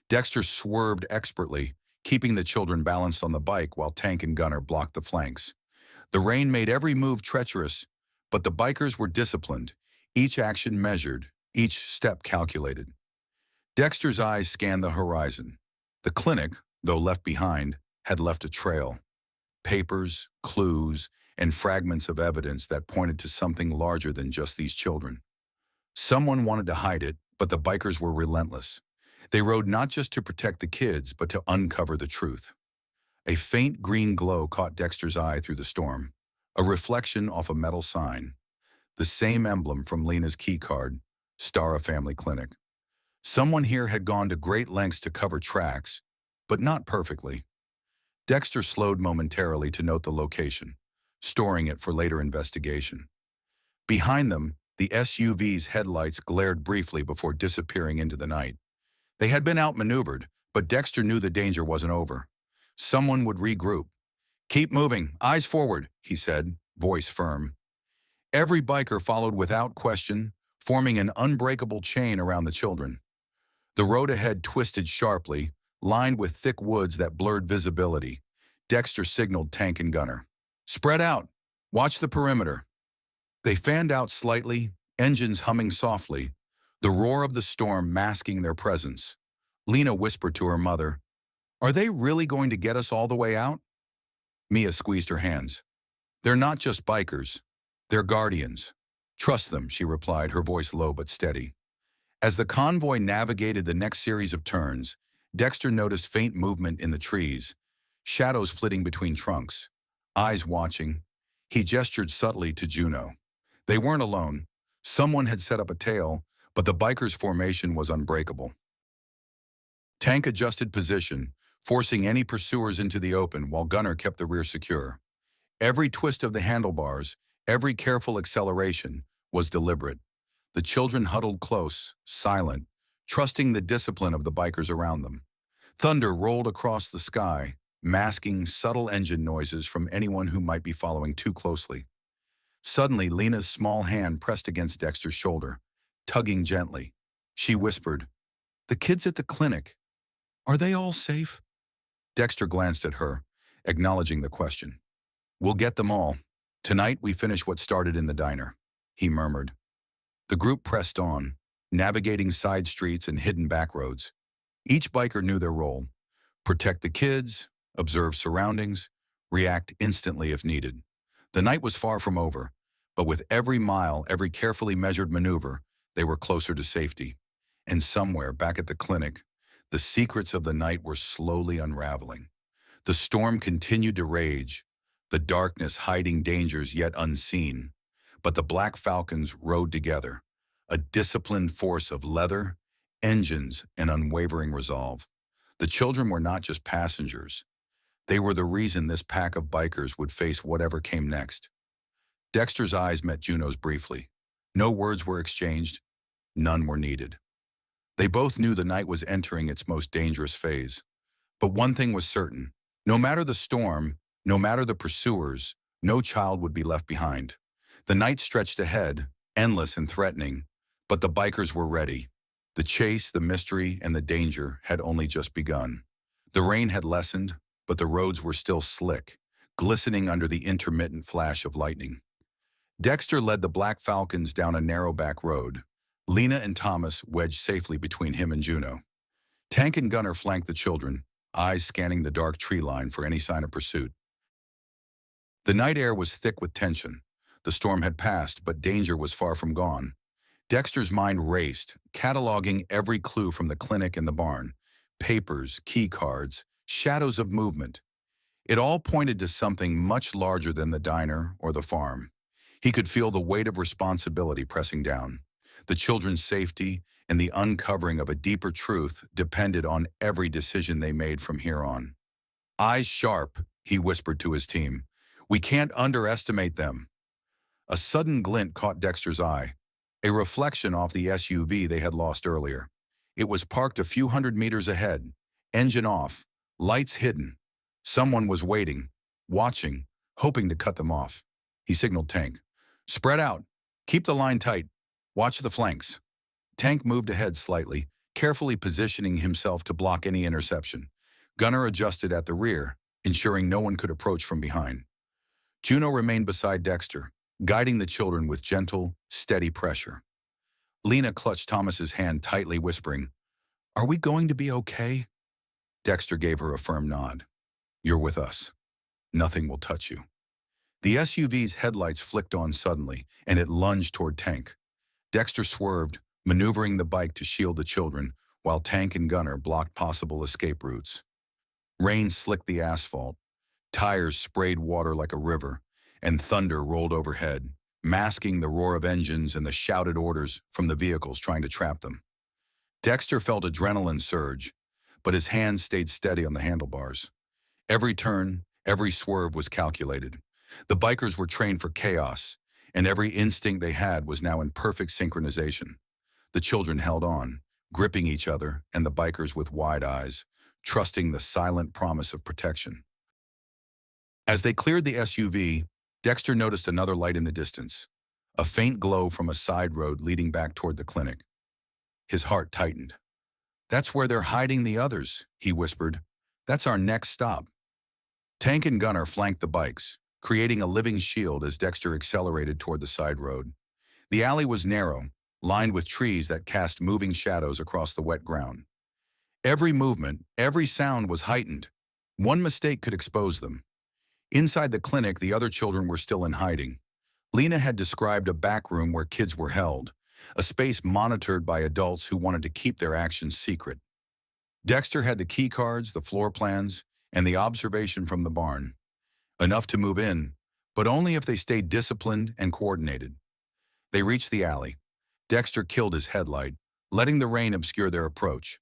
Dexter swerved expertly, keeping the children balanced on the bike while Tank and Gunnar blocked the flanks. The rain made every move treacherous, but the bikers were disciplined, each action measured, each step calculated. Dexter's eyes scanned the horizon. The clinic, though left behind, had left a trail. Papers, clues, and fragments of evidence that pointed to something larger than just these children. Someone wanted to hide it, but the bikers were relentless. They rode not just to protect the kids, but to uncover the truth. A faint green glow caught Dexter's eye through the storm, a reflection off a metal sign, the same emblem from Lena's key card, Stara Family Clinic. Someone here had gone to great lengths to cover tracks, but not perfectly. Dexter slowed momentarily to note the location, storing it for later investigation. Behind them, the SUV's headlights glared briefly before disappearing into the night. They had been outmaneuvered, but Dexter knew the danger wasn't over. Someone would regroup. "Keep moving, eyes forward," he said, voice firm. Every biker followed without question, forming an unbreakable chain around the children. The road ahead twisted sharply, lined with thick woods that blurred visibility. Dexter signaled tank and gunner. "Spread out. Watch the perimeter." They fanned out slightly, engines humming softly, the roar of the storm masking their presence. Lena whispered to her mother, "Are they really going to get us all the way out?" Mia squeezed her hands. "They're not just bikers. They're guardians. Trust them," she replied, her voice low but steady. As the convoy navigated the next series of turns, Dexter noticed faint movement in the trees, shadows flitting between trunks, eyes watching. He gestured subtly to Juno. They weren't alone. Someone had set up a tail, but the bikers' formation was unbreakable. Tank adjusted position, forcing any pursuers into the open while Gunner kept the rear secure. Every twist of the handlebars, every careful acceleration, was deliberate. The children huddled close, silent, trusting the discipline of the bikers around them. Thunder rolled across the sky, masking subtle engine noises from anyone who might be following too closely. Suddenly, Lena's small hand pressed against Dexter's shoulder, tugging gently. She whispered, "The kids at the clinic. Are they all safe?" Dexter glanced at her, acknowledging the question. "We'll get them all. Tonight we finish what started in the diner," he murmured. The group pressed on, navigating side streets and hidden back roads. Each biker knew their role: protect the kids, observe surroundings, react instantly if needed. The night was far from over, but with every mile, every carefully measured maneuver, they were closer to safety. And somewhere back at the clinic, the secrets of the night were slowly unraveling. The storm continued to rage, the darkness hiding dangers yet unseen. But the Black Falcons rode together, a disciplined force of leather, engines, and unwavering resolve. The children were not just passengers. They were the reason this pack of bikers would face whatever came next. Dexter's eyes met Juno's briefly. No words were exchanged. None were needed. They both knew the night was entering its most dangerous phase. But one thing was certain. No matter the storm, no matter the pursuers, no child would be left behind. The night stretched ahead, endless and threatening, but the bikers were ready. The chase, the mystery, and the danger had only just begun. The rain had lessened, but the roads were still slick, glistening under the intermittent flash of lightning. Dexter led the Black Falcons down a narrow back road. Lena and Thomas wedged safely between him and Juno. Tank and Gunner flanked the children, eyes scanning the dark tree line for any sign of pursuit. The night air was thick with tension. The storm had passed, but danger was far from gone. Dexter's mind raced, cataloging every clue from the clinic and the barn. Papers, key cards, shadows of movement. It all pointed to something much larger than the diner or the farm. He could feel the weight of responsibility pressing down. The children's safety and the uncovering of a deeper truth depended on every decision they made from here on. "Eyes sharp," he whispered to his team. "We can't underestimate them." A sudden glint caught Dexter's eye, a reflection off the SUV they had lost earlier. It was parked a few hundred meters ahead, engine off, lights hidden. Someone was waiting, watching, hoping to cut them off. He signaled Tank. "Spread out. Keep the line tight. Watch the flanks." Tank moved ahead slightly, carefully positioning himself to block any interception. Gunner adjusted at the rear, ensuring no one could approach from behind. Juno remained beside Dexter, guiding the children with gentle, steady pressure. Lena clutched Thomas's hand tightly, whispering, "Are we going to be okay?" Dexter gave her a firm nod. "You're with us. Nothing will touch you." The SUV's headlights flicked on suddenly, and it lunged toward Tank. Dexter swerved, maneuvering the bike to shield the children, while Tank and Gunner blocked possible escape routes. Rain slicked the asphalt, tires sprayed water like a river, and thunder rolled overhead, masking the roar of engines and the shouted orders from the vehicles trying to trap them. Dexter felt adrenaline surge, but his hands stayed steady on the handlebars. Every turn, every swerve was calculated. The bikers were trained for chaos, and every instinct they had was now in perfect synchronization. The children held on, gripping each other, and the bikers with wide eyes, trusting the silent promise of protection. As they cleared the SUV, Dexter noticed another light in the distance, a faint glow from a side road leading back toward the clinic. His heart tightened. "That's where they're hiding the others," he whispered. "That's our next stop." Tank and Gunner flanked the bikes, creating a living shield as Dexter accelerated toward the side road. The alley was narrow, lined with trees that cast moving shadows across the wet ground. Every movement, every sound was heightened. One mistake could expose them. Inside the clinic, the other children were still in hiding. Lena had described a back room where kids were held, a space monitored by adults who wanted to keep their actions secret. Dexter had the key cards, the floor plans, and the observation from the barn. Enough to move in, but only if they stayed disciplined and coordinated. They reached the alley. Dexter killed his headlight, letting the rain obscure their approach.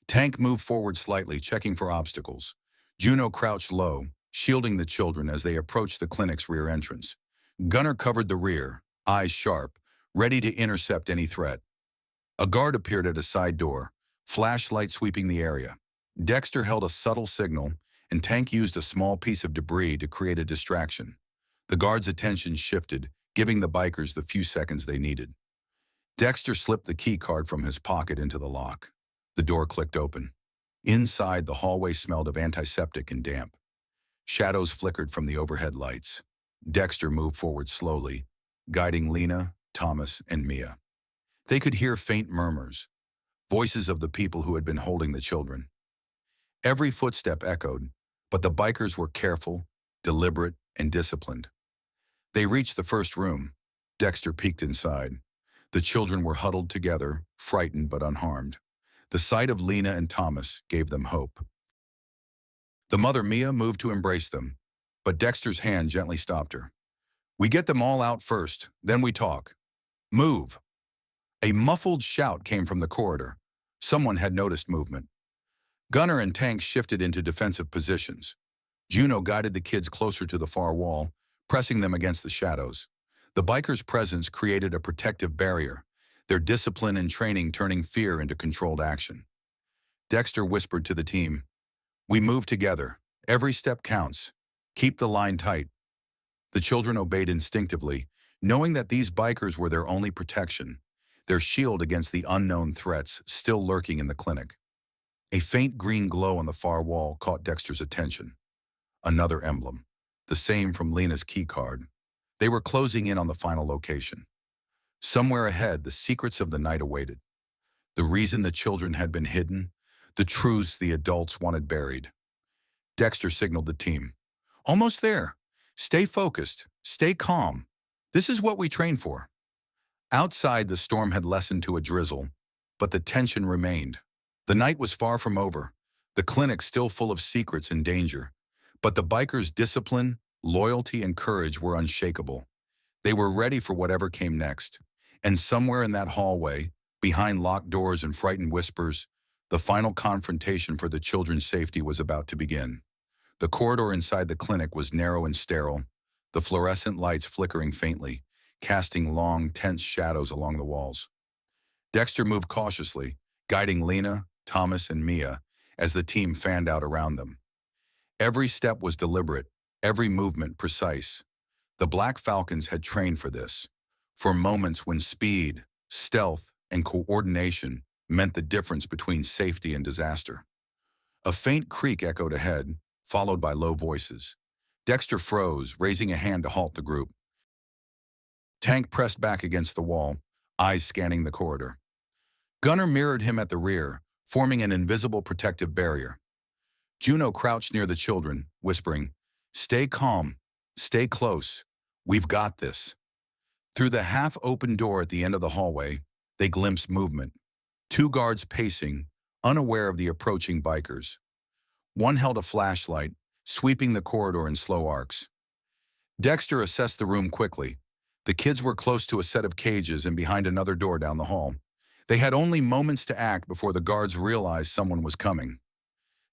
Tank moved forward slightly, checking for obstacles. Juno crouched low, shielding the children as they approached the clinic's rear entrance. Gunner covered the rear, eyes sharp, ready to intercept any threat. A guard appeared at a side door, flashlight sweeping the area. Dexter held a subtle signal, and Tank used a small piece of debris to create a distraction. The guard's attention shifted, giving the bikers the few seconds they needed. Dexter slipped the key card from his pocket into the lock. The door clicked open. Inside, the hallway smelled of antiseptic and damp. Shadows flickered from the overhead lights. Dexter moved forward slowly, guiding Lena, Thomas, and Mia. They could hear faint murmurs, voices of the people who had been holding the children. Every footstep echoed, but the bikers were careful, deliberate, and disciplined. They reached the first room. Dexter peeked inside. The children were huddled together, frightened but unharmed. The sight of Lena and Thomas gave them hope. The mother, Mia, moved to embrace them, but Dexter's hand gently stopped her. "We get them all out first, then we talk. Move." A muffled shout came from the corridor. Someone had noticed movement. Gunner and Tank shifted into defensive positions. Juno guided the kids closer to the far wall, pressing them against the shadows. The bikers' presence created a protective barrier, their discipline and training turning fear into controlled action. Dexter whispered to the team, "We move together. Every step counts. Keep the line tight." The children obeyed instinctively, knowing that these bikers were their only protection, their shield against the unknown threats still lurking in the clinic. A faint green glow on the far wall caught Dexter's attention. Another emblem, the same from Lena's key card. They were closing in on the final location. Somewhere ahead, the secrets of the night awaited. The reason the children had been hidden, the truths the adults wanted buried. Dexter signaled the team. "Almost there. Stay focused. Stay calm. This is what we train for." Outside, the storm had lessened to a drizzle, but the tension remained. The night was far from over, the clinic still full of secrets and danger, but the bikers' discipline, loyalty, and courage were unshakable. They were ready for whatever came next. And somewhere in that hallway, behind locked doors and frightened whispers, the final confrontation for the children's safety was about to begin. The corridor inside the clinic was narrow and sterile, the fluorescent lights flickering faintly, casting long, tense shadows along the walls. Dexter moved cautiously, guiding Lena, Thomas, and Mia as the team fanned out around them. Every step was deliberate, every movement precise. The Black Falcons had trained for this, for moments when speed, stealth, and coordination meant the difference between safety and disaster. A faint creak echoed ahead, followed by low voices. Dexter froze, raising a hand to halt the group. Tank pressed back against the wall, eyes scanning the corridor. Gunner mirrored him at the rear, forming an invisible protective barrier. Juno crouched near the children, whispering, "Stay calm. Stay close. We've got this. Through the half-open door at the end of the hallway, they glimpsed movement. Two guards pacing, unaware of the approaching bikers. One held a flashlight, sweeping the corridor in slow arcs. Dexter assessed the room quickly. The kids were close to a set of cages and behind another door down the hall. They had only moments to act before the guards realized someone was coming.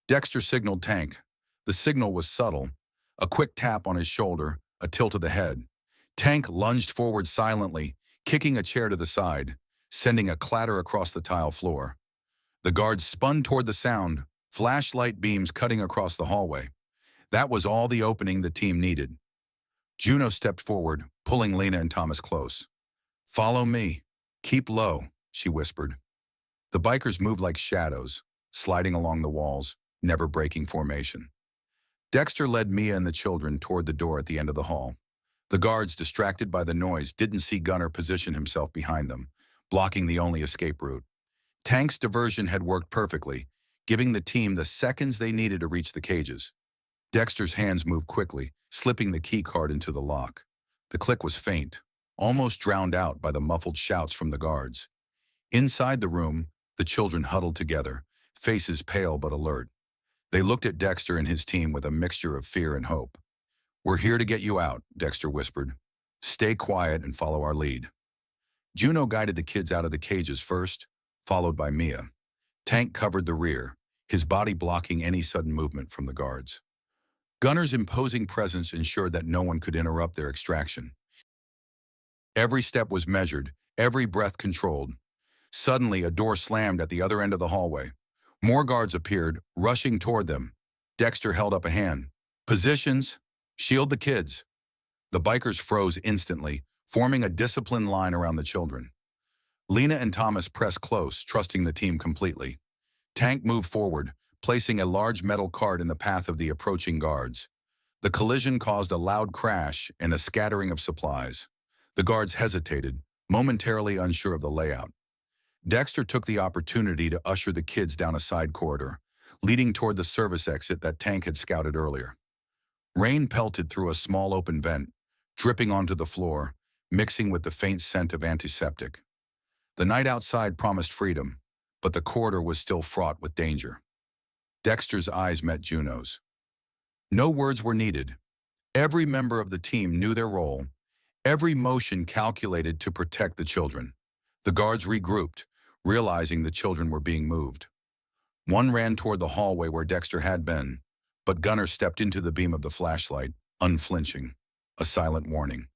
Dexter signaled Tank. The signal was subtle. A quick tap on his shoulder, a tilt of the head. Tank lunged forward silently, kicking a chair to the side, sending a clatter across the tile floor. The guards spun toward the sound, flashlight beams cutting across the hallway. That was all the opening the team needed. Juno stepped forward, pulling Lena and Thomas close. "Follow me. Keep low," she whispered. The bikers moved like shadows, sliding along the walls, never breaking formation. Dexter led Mia and the children toward the door at the end of the hall. The guards, distracted by the noise, didn't see Gunnar position himself behind them, blocking the only escape route. Tank's diversion had worked perfectly, giving the team the seconds they needed to reach the cages. Dexter's hands moved quickly, slipping the key card into the lock. The click was faint, almost drowned out by the muffled shouts from the guards. Inside the room, the children huddled together, faces pale but alert. They looked at Dexter and his team with a mixture of fear and hope. "We're here to get you out," Dexter whispered. "Stay quiet and follow our lead." Juno guided the kids out of the cages first, followed by Mia. Tank covered the rear, his body blocking any sudden movement from the guards. Gunnar's imposing presence ensured that no one could interrupt their extraction. Every step was measured, every breath controlled. Suddenly, a door slammed at the other end of the hallway. More guards appeared, rushing toward them. Dexter held up a hand. "Positions! Shield the kids!" The bikers froze instantly, forming a disciplined line around the children. Lena and Thomas pressed close, trusting the team completely. Tank moved forward, placing a large metal cart in the path of the approaching guards. The collision caused a loud crash and a scattering of supplies. The guards hesitated, momentarily unsure of the layout. Dexter took the opportunity to usher the kids down a side corridor, leading toward the service exit that Tank had scouted earlier. Rain pelted through a small open vent, dripping onto the floor, mixing with the faint scent of antiseptic. The night outside promised freedom, but the corridor was still fraught with danger. Dexter's eyes met Juno's. No words were needed. Every member of the team knew their role, every motion calculated to protect the children. The guards regrouped, realizing the children were being moved. One ran toward the hallway where Dexter had been, but Gunnar stepped into the beam of the flashlight, unflinching, a silent warning.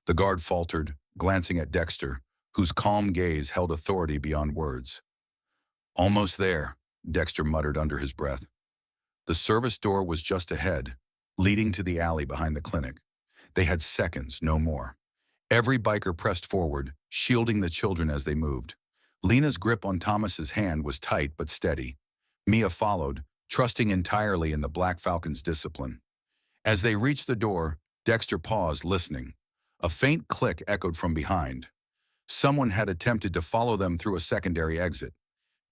The guard faltered, glancing at Dexter, whose calm gaze held authority beyond words. "Almost there," Dexter muttered under his breath. The service door was just ahead, leading to the alley behind the clinic. They had seconds, no more. Every biker pressed forward, shielding the children as they moved. Lena's grip on Thomas's hand was tight but steady. Mia followed, trusting entirely in the Black Falcon's discipline. As they reached the door, Dexter paused, listening. A faint click echoed from behind. Someone had attempted to follow them through a secondary exit.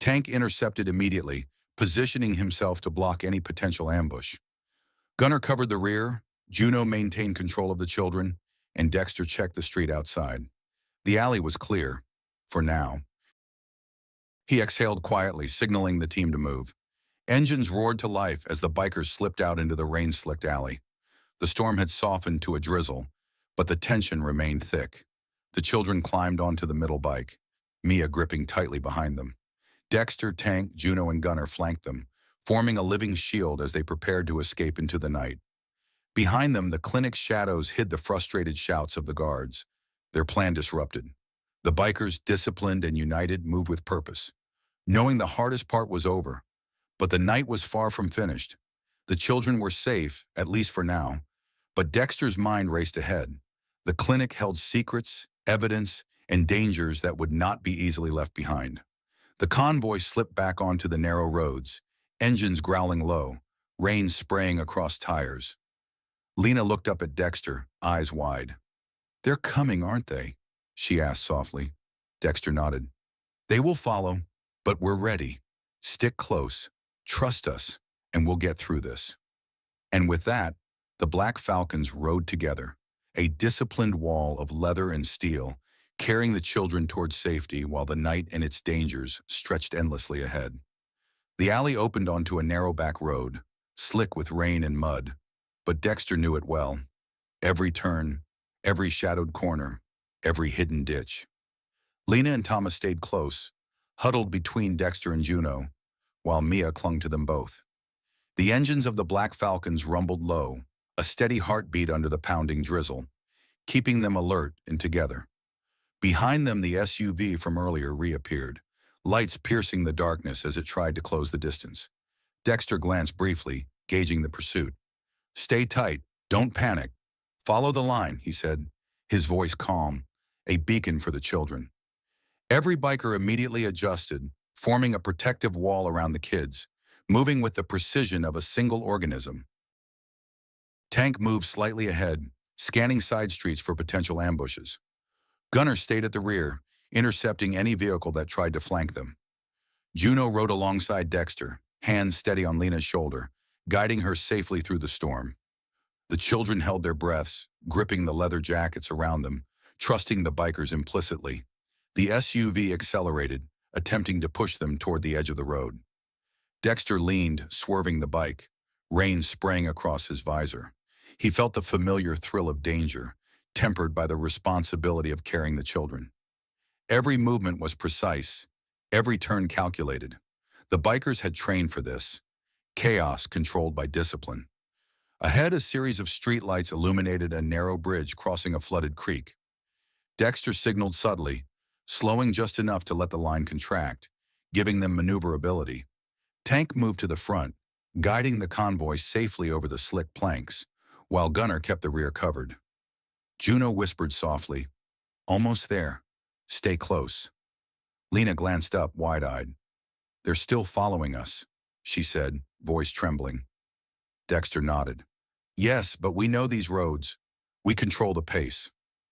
Tank intercepted immediately, positioning himself to block any potential ambush. Gunnar covered the rear, Juno maintained control of the children, and Dexter checked the street outside. The alley was clear, for now. He exhaled quietly, signaling the team to move. Engines roared to life as the bikers slipped out into the rain-slicked alley. The storm had softened to a drizzle, but the tension remained thick. The children climbed onto the middle bike, Mia gripping tightly behind them. Dexter, Tank, Juno, and Gunnar flanked them, forming a living shield as they prepared to escape into the night. Behind them, the clinic's shadows hid the frustrated shouts of the guards, their plan disrupted. The bikers, disciplined and united, moved with purpose, knowing the hardest part was over. But the night was far from finished. The children were safe, at least for now, but Dexter's mind raced ahead. The clinic held secrets, evidence, and dangers that would not be easily left behind. The convoy slipped back onto the narrow roads, engines growling low, rain spraying across tires. Lena looked up at Dexter, eyes wide. "They're coming, aren't they?" she asked softly. Dexter nodded. "They will follow, but we're ready. Stick close, trust us, and we'll get through this." And with that, The Black Falcons rode together, a disciplined wall of leather and steel, carrying the children towards safety while the night and its dangers stretched endlessly ahead. The alley opened onto a narrow back road, slick with rain and mud, but Dexter knew it well. Every turn, every shadowed corner, every hidden ditch. Lena and Thomas stayed close, huddled between Dexter and Juno, while Mia clung to them both. The engines of the Black Falcons rumbled low, a steady heartbeat under the pounding drizzle, keeping them alert and together. Behind them, the SUV from earlier reappeared, lights piercing the darkness as it tried to close the distance. Dexter glanced briefly, gauging the pursuit. "Stay tight, don't panic. Follow the line," he said, his voice calm, a beacon for the children. Every biker immediately adjusted, forming a protective wall around the kids, moving with the precision of a single organism. Tank moved slightly ahead, scanning side streets for potential ambushes. Gunner stayed at the rear, intercepting any vehicle that tried to flank them. Juno rode alongside Dexter, hands steady on Lena's shoulder, guiding her safely through the storm. The children held their breaths, gripping the leather jackets around them, trusting the bikers implicitly. The SUV accelerated, attempting to push them toward the edge of the road. Dexter leaned, swerving the bike, rain spraying across his visor. He felt the familiar thrill of danger, tempered by the responsibility of carrying the children. Every movement was precise, every turn calculated. The bikers had trained for this. Chaos controlled by discipline. Ahead, a series of streetlights illuminated a narrow bridge crossing a flooded creek. Dexter signaled subtly, slowing just enough to let the line contract, giving them maneuverability. Tank moved to the front, guiding the convoy safely over the slick planks, while Gunner kept the rear covered. Juno whispered softly, "Almost there. Stay close." Lena glanced up, wide-eyed. "They're still following us," she said, voice trembling. Dexter nodded. "Yes, but we know these roads. We control the pace.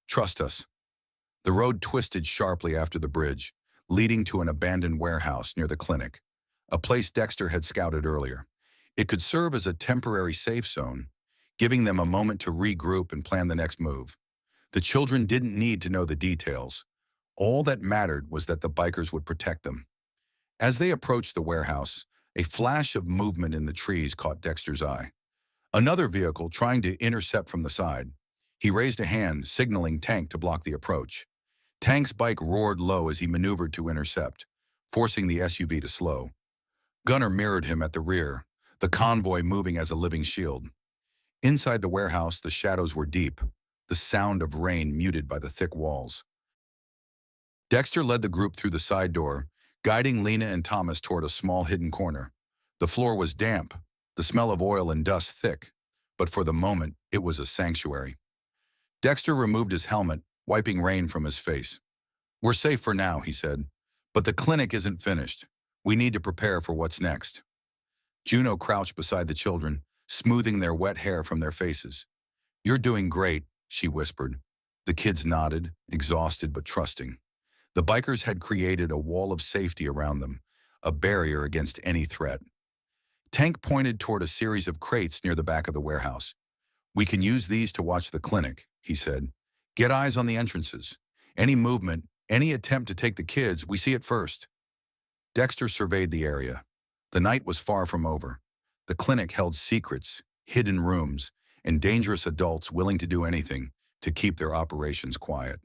Trust us." The road twisted sharply after the bridge, leading to an abandoned warehouse near the clinic, a place Dexter had scouted earlier. It could serve as a temporary safe zone, giving them a moment to regroup and plan the next move. The children didn't need to know the details. All that mattered was that the bikers would protect them. As they approached the warehouse, a flash of movement in the trees caught Dexter's eye. Another vehicle trying to intercept from the side. He raised a hand, signaling Tank to block the approach. Tank's bike roared low as he maneuvered to intercept, forcing the SUV to slow. Gunner mirrored him at the rear, the convoy moving as a living shield. Inside the warehouse, the shadows were deep, the sound of rain muted by the thick walls. Dexter led the group through the side door, guiding Lena and Thomas toward a small hidden corner. The floor was damp, the smell of oil and dust thick, but for the moment, it was a sanctuary. Dexter removed his helmet, wiping rain from his face. "We're safe for now," he said, "but the clinic isn't finished. We need to prepare for what's next." Juno crouched beside the children, smoothing their wet hair from their faces. "You're doing great," she whispered. The kids nodded, exhausted but trusting. The bikers had created a wall of safety around them, a barrier against any threat. Tank pointed toward a series of crates near the back of the warehouse. "We can use these to watch the clinic," he said. "Get eyes on the entrances. Any movement, any attempt to take the kids, we see it first." Dexter surveyed the area. The night was far from over. The clinic held secrets, hidden rooms, and dangerous adults willing to do anything to keep their operations quiet.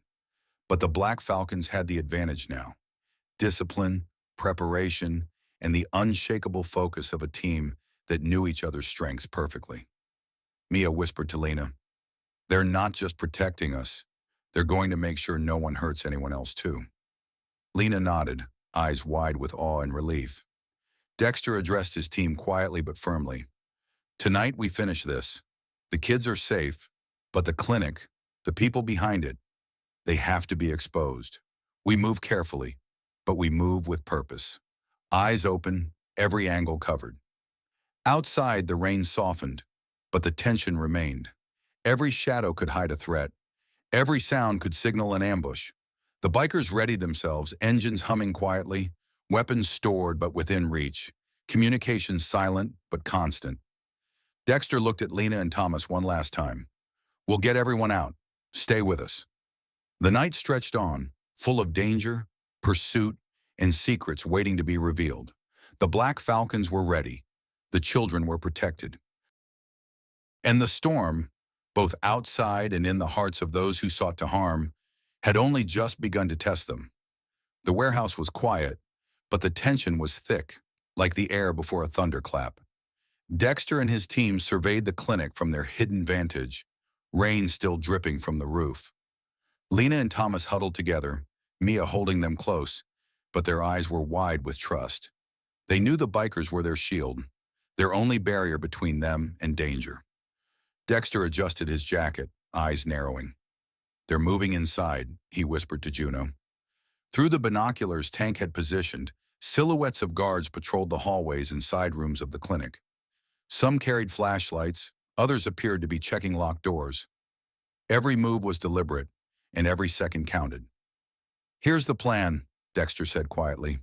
But the Black Falcons had the advantage now. Discipline, preparation, and the unshakable focus of a team that knew each other's strengths perfectly. Mia whispered to Lena, "They're not just protecting us. They're going to make sure no one hurts anyone else too." Lena nodded, eyes wide with awe and relief. Dexter addressed his team quietly but firmly. "Tonight we finish this. The kids are safe, but the clinic, the people behind it, they have to be exposed. We move carefully, but we move with purpose. Eyes open, every angle covered." Outside, the rain softened, but the tension remained. Every shadow could hide a threat. Every sound could signal an ambush. The bikers readied themselves, engines humming quietly, weapons stored but within reach, communication silent but constant. Dexter looked at Lena and Thomas one last time. We'll get everyone out. Stay with us. The night stretched on, full of danger, pursuit, and secrets waiting to be revealed. The Black Falcons were ready. The children were protected. And the storm, both outside and in the hearts of those who sought to harm, had only just begun to test them. The warehouse was quiet, but the tension was thick, like the air before a thunderclap. Dexter and his team surveyed the clinic from their hidden vantage, rain still dripping from the roof. Lena and Thomas huddled together, Mia holding them close, but their eyes were wide with trust. They knew the bikers were their shield, their only barrier between them and danger. Dexter adjusted his jacket, eyes narrowing. "They're moving inside," he whispered to Juno. Through the binoculars Tank had positioned, silhouettes of guards patrolled the hallways and side rooms of the clinic. Some carried flashlights, others appeared to be checking locked doors. Every move was deliberate, and every second counted. "Here's the plan," Dexter said quietly.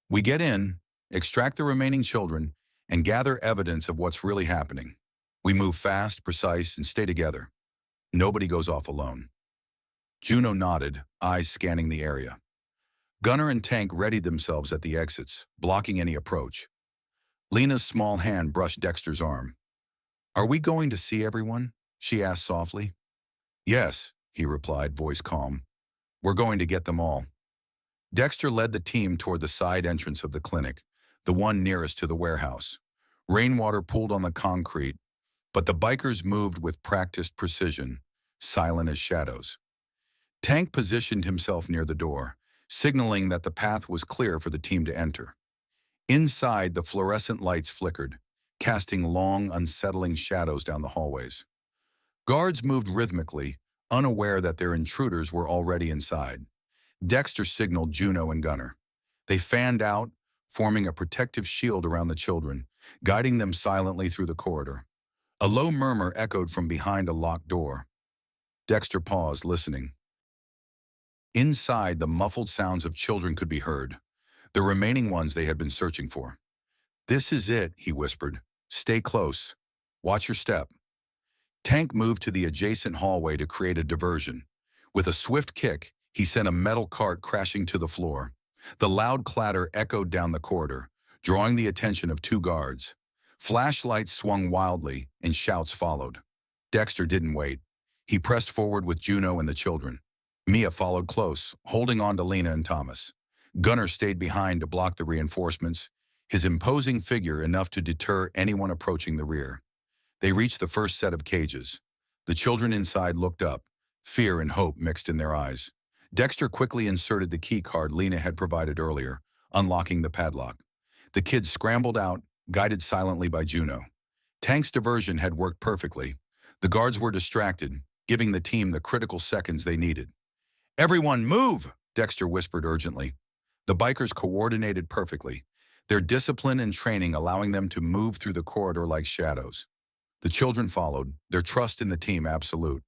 "We get in, extract the remaining children, and gather evidence of what's really happening. We move fast, precise, and stay together. Nobody goes off alone." Juno nodded, eyes scanning the area. Gunner and Tank readied themselves at the exits, blocking any approach. Lena's small hand brushed Dexter's arm. "Are we going to see everyone?" she asked softly. "Yes," he replied, voice calm. "We're going to get them all." Dexter led the team toward the side entrance of the clinic, the one nearest to the warehouse. Rainwater pooled on the concrete, but the bikers moved with practiced precision, silent as shadows. Tank positioned himself near the door, signaling that the path was clear for the team to enter. Inside, the fluorescent lights flickered, casting long, unsettling shadows down the hallways. Guards moved rhythmically, unaware that their intruders were already inside. Dexter signaled Juno and Gunner. They fanned out, forming a protective shield around the children, guiding them silently through the corridor. A low murmur echoed from behind a locked door. Dexter paused, listening. Inside, the muffled sounds of children could be heard, the remaining ones they had been searching for. "This is it," he whispered. "Stay close. Watch your step." Tank moved to the adjacent hallway to create a diversion. With a swift kick, he sent a metal cart crashing to the floor. The loud clatter echoed down the corridor, drawing the attention of two guards. Flashlights swung wildly, and shouts followed. Dexter didn't wait. He pressed forward with Juno and the children. Mia followed close, holding on to Lena and Thomas. Gunner stayed behind to block the reinforcements, his imposing figure enough to deter anyone approaching the rear. They reached the first set of cages. The children inside looked up, fear and hope mixed in their eyes. Dexter quickly inserted the key card Lena had provided earlier, unlocking the padlock. The kids scrambled out, guided silently by Juno. Tank's diversion had worked perfectly. The guards were distracted, giving the team the critical seconds they needed. "Everyone move!" Dexter whispered urgently. The bikers coordinated perfectly, their discipline and training allowing them to move through the corridor like shadows. The children followed, their trust in the team absolute.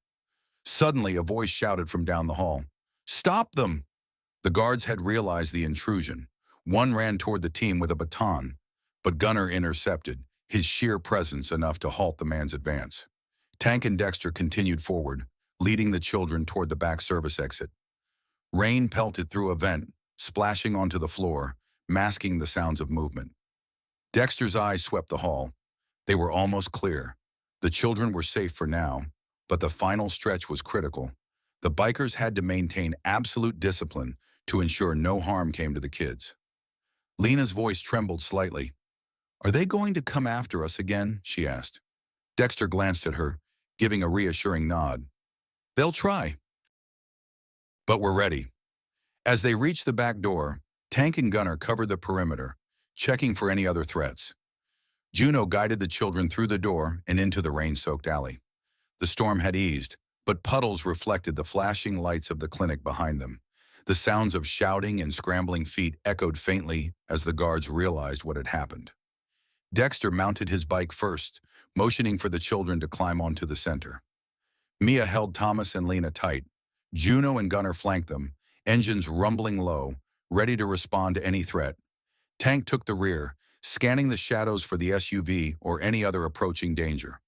Suddenly, a voice shouted from down the hall, "Stop them!" The guards had realized the intrusion. One ran toward the team with a baton, but Gunner intercepted, his sheer presence enough to halt the man's advance. Tank and Dexter continued forward, leading the children toward the back service exit. Rain pelted through a vent, splashing onto the floor, masking the sounds of movement. Dexter's eyes swept the hall. They were almost clear. The children were safe for now, but the final stretch was critical. The bikers had to maintain absolute discipline to ensure no harm came to the kids. Lena's voice trembled slightly. "Are they going to come after us again?" she asked. Dexter glanced at her, giving a reassuring nod. "They'll try. But we're ready." As they reached the back door, Tank and Gunner covered the perimeter, checking for any other threats. Juno guided the children through the door and into the rain-soaked alley. The storm had eased, but puddles reflected the flashing lights of the clinic behind them. The sounds of shouting and scrambling feet echoed faintly as the guards realized what had happened. Dexter mounted his bike first, motioning for the children to climb onto the center. Mia held Thomas and Lena tight. Juno and Gunner flanked them, engines rumbling low, ready to respond to any threat. Tank took the rear, scanning the shadows for the SUV or any other approaching danger.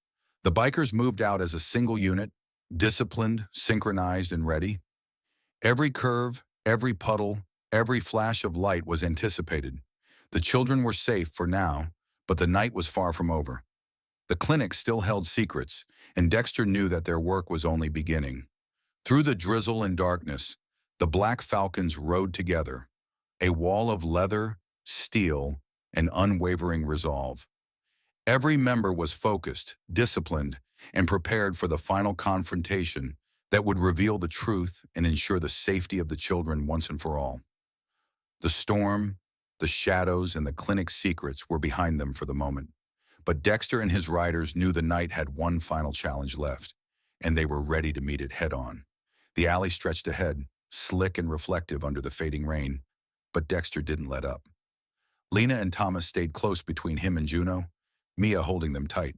The bikers moved out as a single unit, disciplined, synchronized, and ready. Every curve, every puddle, every flash of light was anticipated. The children were safe for now, but the night was far from over. The clinic still held secrets, and Dexter knew that their work was only beginning. Through the drizzle and darkness, the Black Falcons rode together, a wall of leather, steel, and unwavering resolve. Every member was focused, disciplined, and prepared for the final confrontation that would reveal the truth and ensure the safety of the children once and for all. The storm, the shadows, and the clinic's secrets were behind them for the moment. But Dexter and his riders knew the night had one final challenge left, and they were ready to meet it head-on. The alley stretched ahead, slick and reflective under the fading rain, but Dexter didn't let up. Lena and Thomas stayed close between him and Juno, Mia holding them tight.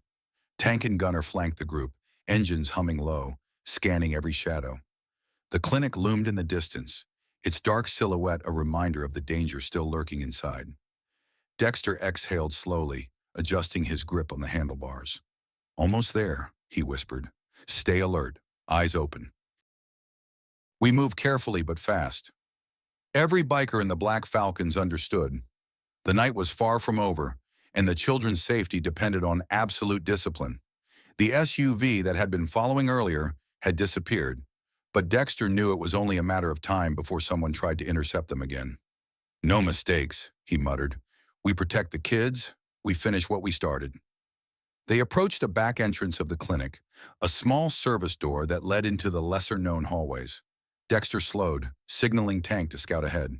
Tank and Gunner flanked the group, engines humming low, scanning every shadow. The clinic loomed in the distance, its dark silhouette a reminder of the danger still lurking inside. Dexter exhaled slowly, adjusting his grip on the handlebars. "Almost there," he whispered. "Stay alert, eyes open." We moved carefully but fast. Every biker in the Black Falcons understood. The night was far from over, and the children's safety depended on absolute discipline. The SUV that had been following earlier had disappeared, but Dexter knew it was only a matter of time before someone tried to intercept them again. "No mistakes," he muttered. "We protect the kids, we finish what we started." They approached a back entrance of the clinic, a small service door that led into the lesser-known hallways. Dexter slowed, signaling Tank to scout ahead.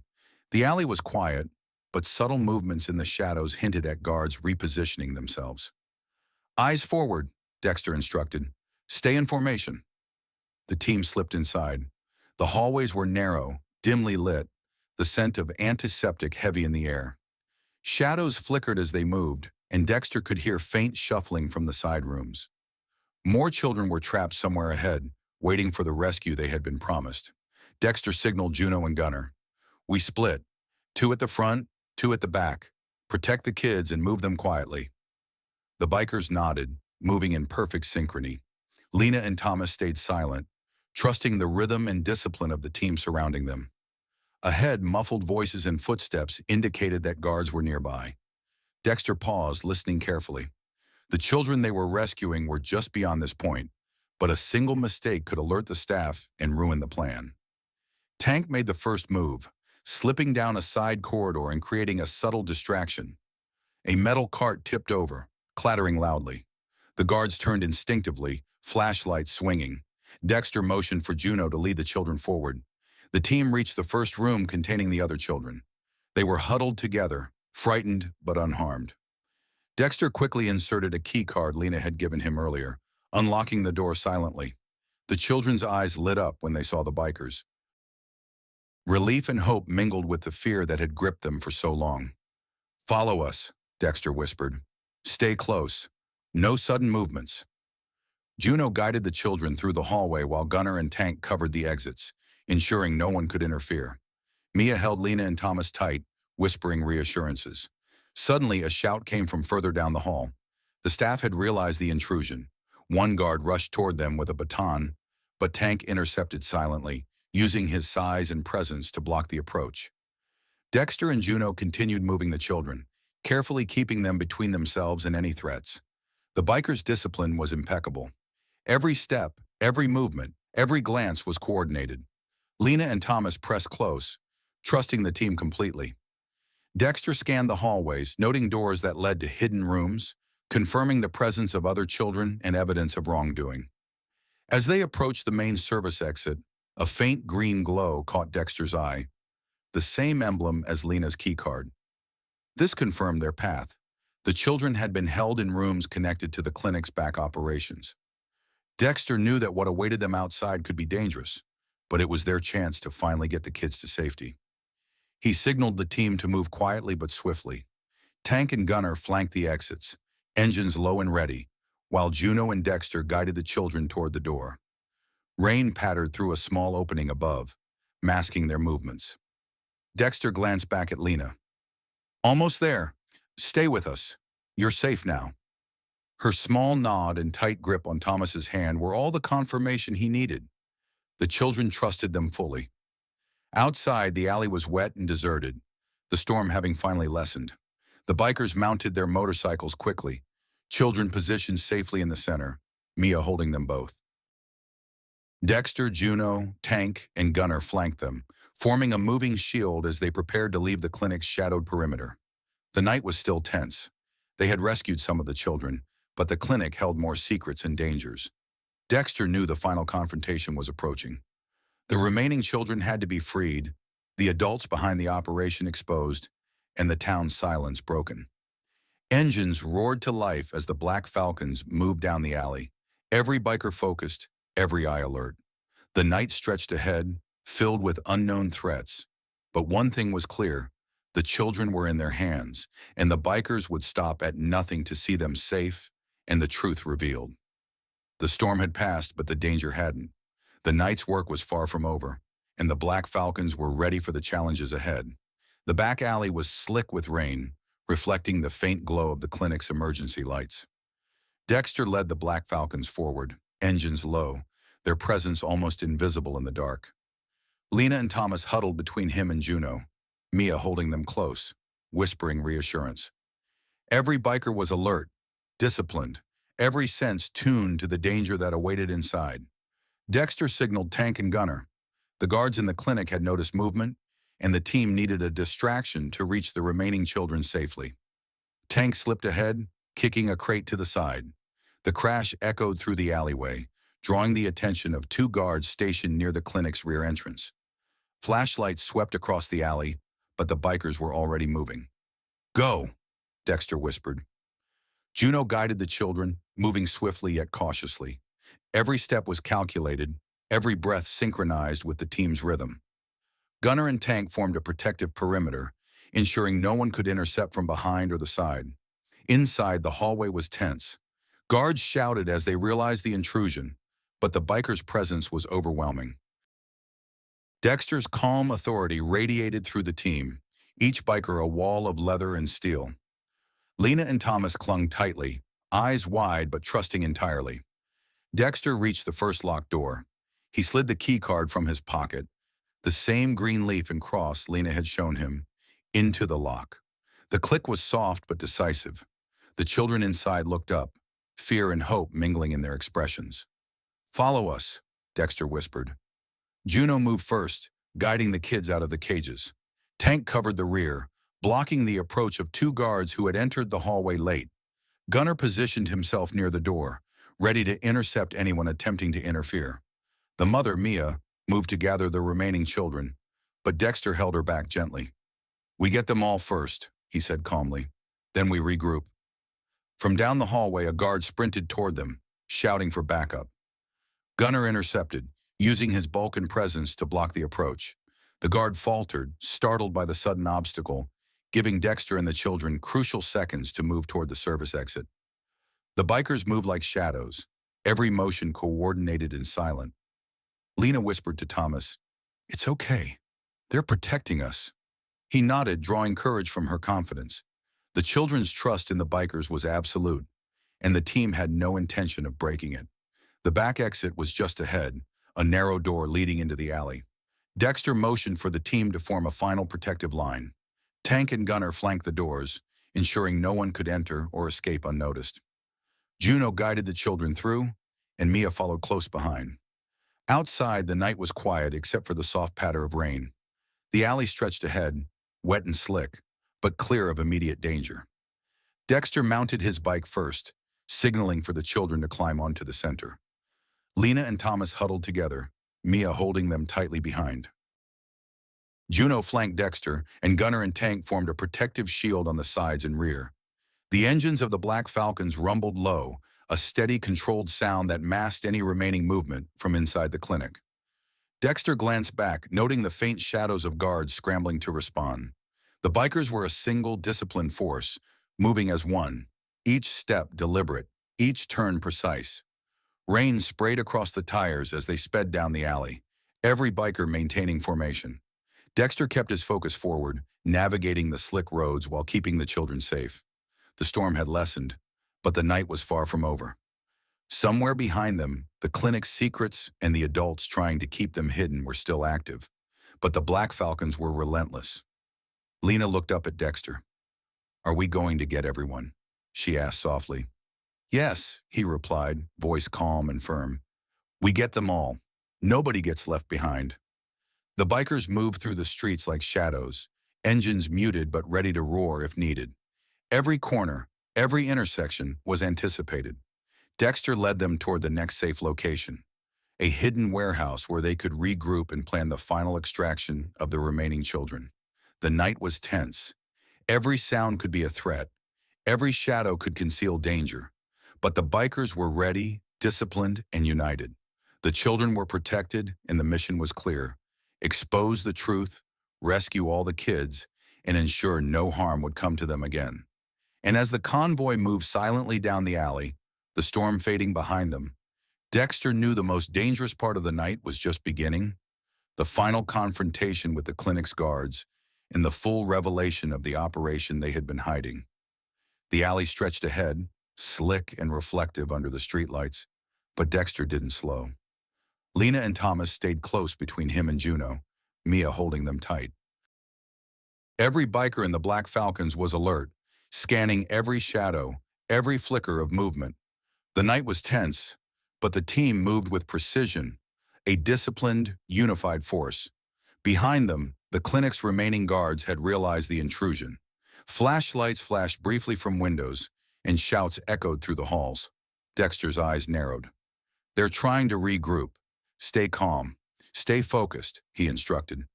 The alley was quiet, but subtle movements in the shadows hinted at guards repositioning themselves. "Eyes forward," Dexter instructed. "Stay in formation." The team slipped inside. The hallways were narrow, dimly lit, the scent of antiseptic heavy in the air. Shadows flickered as they moved, and Dexter could hear faint shuffling from the side rooms. More children were trapped somewhere ahead, waiting for the rescue they had been promised. Dexter signaled Juno and Gunner. "We split. 2 at the front, 2 at the back. Protect the kids and move them quietly." The bikers nodded, moving in perfect synchrony. Lena and Thomas stayed silent, trusting the rhythm and discipline of the team surrounding them. Ahead, muffled voices and footsteps indicated that guards were nearby. Dexter paused, listening carefully. The children they were rescuing were just beyond this point, but a single mistake could alert the staff and ruin the plan. Tank made the first move, slipping down a side corridor and creating a subtle distraction. A metal cart tipped over, clattering loudly. The guards turned instinctively, flashlights swinging. Dexter motioned for Juno to lead the children forward. The team reached the first room containing the other children. They were huddled together, frightened but unharmed. Dexter quickly inserted a key card Lena had given him earlier, unlocking the door silently. The children's eyes lit up when they saw the bikers. Relief and hope mingled with the fear that had gripped them for so long. "Follow us," Dexter whispered. "Stay close. No sudden movements." Juno guided the children through the hallway while Gunner and Tank covered the exits, ensuring no one could interfere. Mia held Lena and Thomas tight, whispering reassurances. Suddenly, a shout came from further down the hall. The staff had realized the intrusion. One guard rushed toward them with a baton, but Tank intercepted silently, using his size and presence to block the approach. Dexter and Juno continued moving the children, carefully keeping them between themselves and any threats. The bikers' discipline was impeccable. Every step, every movement, every glance was coordinated. Lena and Thomas pressed close, trusting the team completely. Dexter scanned the hallways, noting doors that led to hidden rooms, confirming the presence of other children and evidence of wrongdoing. As they approached the main service exit, a faint green glow caught Dexter's eye, the same emblem as Lena's keycard. This confirmed their path. The children had been held in rooms connected to the clinic's back operations. Dexter knew that what awaited them outside could be dangerous, but it was their chance to finally get the kids to safety. He signaled the team to move quietly but swiftly. Tank and Gunner flanked the exits, engines low and ready, while Juno and Dexter guided the children toward the door. Rain pattered through a small opening above, masking their movements. Dexter glanced back at Lena. "Almost there. Stay with us. You're safe now. Her small nod and tight grip on Thomas's hand were all the confirmation he needed. The children trusted them fully. Outside, the alley was wet and deserted, the storm having finally lessened. The bikers mounted their motorcycles quickly, children positioned safely in the center, Mia holding them both. Dexter, Juno, Tank, and Gunner flanked them, forming a moving shield as they prepared to leave the clinic's shadowed perimeter. The night was still tense. They had rescued some of the children, but the clinic held more secrets and dangers. Dexter knew the final confrontation was approaching. The remaining children had to be freed, the adults behind the operation exposed, and the town's silence broken. Engines roared to life as the Black Falcons moved down the alley, every biker focused, every eye alert. The night stretched ahead, filled with unknown threats. But one thing was clear: the children were in their hands, and the bikers would stop at nothing to see them safe and the truth revealed. The storm had passed, but the danger hadn't. The night's work was far from over, and the Black Falcons were ready for the challenges ahead. The back alley was slick with rain, reflecting the faint glow of the clinic's emergency lights. Dexter led the Black Falcons forward, engines low, their presence almost invisible in the dark. Lena and Thomas huddled between him and Juno, Mia holding them close, whispering reassurance. Every biker was alert, disciplined, every sense tuned to the danger that awaited inside. Dexter signaled Tank and Gunner. The guards in the clinic had noticed movement, and the team needed a distraction to reach the remaining children safely. Tank slipped ahead, kicking a crate to the side. The crash echoed through the alleyway, drawing the attention of two guards stationed near the clinic's rear entrance. Flashlights swept across the alley, but the bikers were already moving. "Go," Dexter whispered. Juno guided the children, moving swiftly yet cautiously. Every step was calculated, every breath synchronized with the team's rhythm. Gunner and Tank formed a protective perimeter, ensuring no one could intercept from behind or the side. Inside, the hallway was tense. Guards shouted as they realized the intrusion, but the bikers' presence was overwhelming. Dexter's calm authority radiated through the team, each biker a wall of leather and steel. Lena and Thomas clung tightly, eyes wide but trusting entirely. Dexter reached the first locked door. He slid the key card from his pocket, the same green leaf and cross Lena had shown him, into the lock. The click was soft but decisive. The children inside looked up, fear and hope mingling in their expressions. "Follow us," Dexter whispered. Juno moved first, guiding the kids out of the cages. Tank covered the rear, blocking the approach of two guards who had entered the hallway late. Gunner positioned himself near the door, ready to intercept anyone attempting to interfere. The mother, Mia, moved to gather the remaining children, but Dexter held her back gently. "We get them all first," he said calmly. "Then we regroup." From down the hallway, a guard sprinted toward them, shouting for backup. Gunner intercepted, using his bulk and presence to block the approach. The guard faltered, startled by the sudden obstacle, giving Dexter and the children crucial seconds to move toward the service exit. The bikers moved like shadows, every motion coordinated and silent. Lena whispered to Thomas, "It's okay. They're protecting us." He nodded, drawing courage from her confidence. The children's trust in the bikers was absolute, and the team had no intention of breaking it. The back exit was just ahead, a narrow door leading into the alley. Dexter motioned for the team to form a final protective line. Tank and Gunner flanked the doors, ensuring no one could enter or escape unnoticed. Juno guided the children through, and Mia followed close behind. Outside, the night was quiet except for the soft patter of rain. The alley stretched ahead, wet and slick, but clear of immediate danger. Dexter mounted his bike first, signaling for the children to climb onto the center. Lena and Thomas huddled together, Mia holding them tightly behind. Juno flanked Dexter, and Gunner and Tank formed a protective shield on the sides and rear. The engines of the Black Falcons rumbled low, a steady, controlled sound that masked any remaining movement from inside the clinic. Dexter glanced back, noting the faint shadows of guards scrambling to respond. The bikers were a single, disciplined force, moving as one, each step deliberate, each turn precise. Rain sprayed across the tires as they sped down the alley, every biker maintaining formation. Dexter kept his focus forward, navigating the slick roads while keeping the children safe. The storm had lessened, but the night was far from over. Somewhere behind them, the clinic's secrets and the adults trying to keep them hidden were still active. But the Black Falcons were relentless. Lena looked up at Dexter. "Are we going to get everyone?" she asked softly. "Yes," he replied, voice calm and firm. "We get them all. Nobody gets left behind." The bikers moved through the streets like shadows, engines muted but ready to roar if needed. Every corner, every intersection was anticipated. Dexter led them toward the next safe location, a hidden warehouse where they could regroup and plan the final extraction of the remaining children. The night was tense. Every sound could be a threat. Every shadow could conceal danger. But the bikers were ready, disciplined, and united. The children were protected, and the mission was clear: expose the truth, rescue all the kids, and ensure no harm would come to them again. And as the convoy moved silently down the alley, the storm fading behind them, Dexter knew the most dangerous part of the night was just beginning: the final confrontation with the clinic's guards and the full revelation of the operation they had been hiding. The alley stretched ahead, slick and reflective under the streetlights, but Dexter didn't slow. Lena and Thomas stayed close between him and Juno, Mia holding them tight. Every biker in the Black Falcons was alert, scanning every shadow, every flicker of movement. The night was tense, but the team moved with precision, a disciplined, unified force. Behind them, the clinic's remaining guards had realized the intrusion. Flashlights flashed briefly from windows, and shouts echoed through the halls. Dexter's eyes narrowed. "They're trying to regroup. Stay calm. Stay focused," he instructed.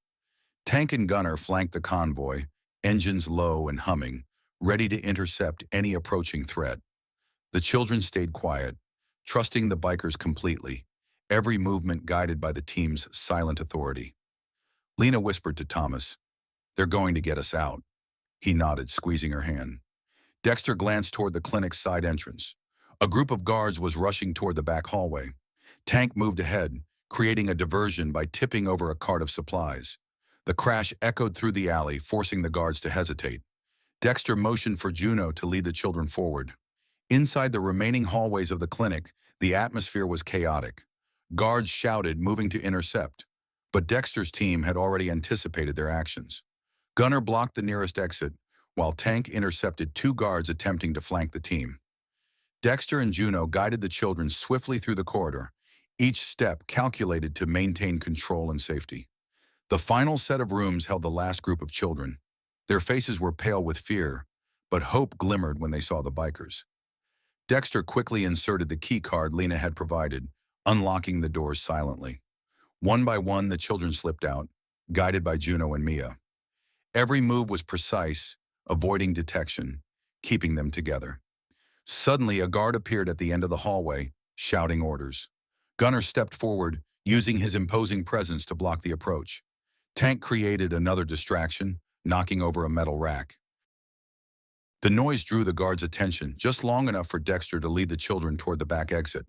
Tank and gunner flanked the convoy, engines low and humming, ready to intercept any approaching threat. The children stayed quiet, trusting the bikers completely, every movement guided by the team's silent authority. Lena whispered to Thomas, "They're going to get us out." He nodded, squeezing her hand. Dexter glanced toward the clinic's side entrance. A group of guards was rushing toward the back hallway. Tank moved ahead, creating a diversion by tipping over a cart of supplies. The crash echoed through the alley, forcing the guards to hesitate. Dexter motioned for Juno to lead the children forward. Inside the remaining hallways of the clinic, the atmosphere was chaotic. Guards shouted, moving to intercept. But Dexter's team had already anticipated their actions. Gunner blocked the nearest exit, while Tank intercepted two guards attempting to flank the team. Dexter and Juno guided the children swiftly through the corridor, each step calculated to maintain control and safety. The final set of rooms held the last group of children. Their faces were pale with fear, but hope glimmered when they saw the bikers. Dexter quickly inserted the key card Lena had provided, unlocking the doors silently. One by one, the children slipped out, guided by Juno and Mia. Every move was precise, avoiding detection, keeping them together. Suddenly, a guard appeared at the end of the hallway, shouting orders. Gunner stepped forward, using his imposing presence to block the approach. Tank created another distraction, knocking over a metal rack. The noise drew the guard's attention, just long enough for Dexter to lead the children toward the back exit.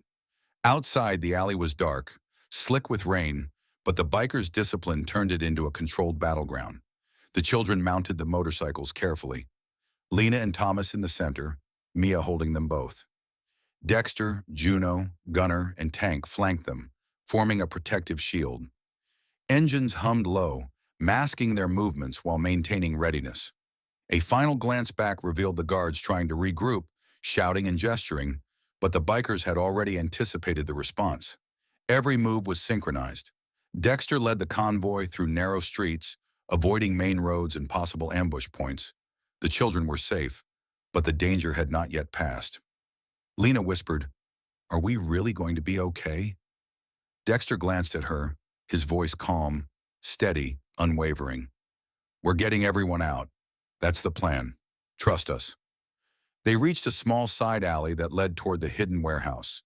Outside, the alley was dark, slick with rain, but the bikers' discipline turned it into a controlled battleground. The children mounted the motorcycles carefully. Lena and Thomas in the center, Mia holding them both. Dexter, Juno, Gunner, and Tank flanked them, forming a protective shield. Engines hummed low, masking their movements while maintaining readiness. A final glance back revealed the guards trying to regroup, shouting and gesturing, but the bikers had already anticipated the response. Every move was synchronized. Dexter led the convoy through narrow streets, avoiding main roads and possible ambush points. The children were safe, but the danger had not yet passed. Lena whispered, "Are we really going to be okay?" Dexter glanced at her, his voice calm, steady, unwavering. "We're getting everyone out. That's the plan. Trust us." They reached a small side alley that led toward the hidden warehouse.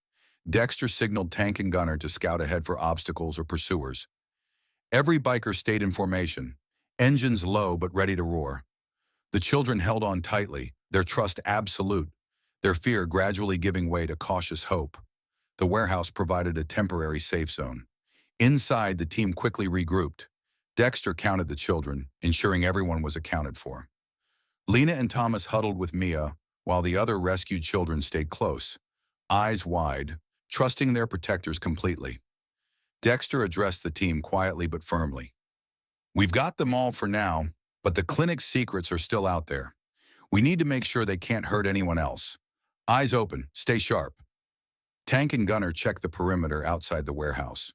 Dexter signaled Tank and Gunner to scout ahead for obstacles or pursuers. Every biker stayed in formation, engines low but ready to roar. The children held on tightly, their trust absolute, their fear gradually giving way to cautious hope. The warehouse provided a temporary safe zone. Inside, the team quickly regrouped. Dexter counted the children, ensuring everyone was accounted for. Lena and Thomas huddled with Mia, while the other rescued children stayed close, eyes wide, trusting their protectors completely. Dexter addressed the team quietly but firmly. "We've got them all for now, but the clinic's secrets are still out there. We need to make sure they can't hurt anyone else. Eyes open, stay sharp." Tank and Gunner checked the perimeter outside the warehouse.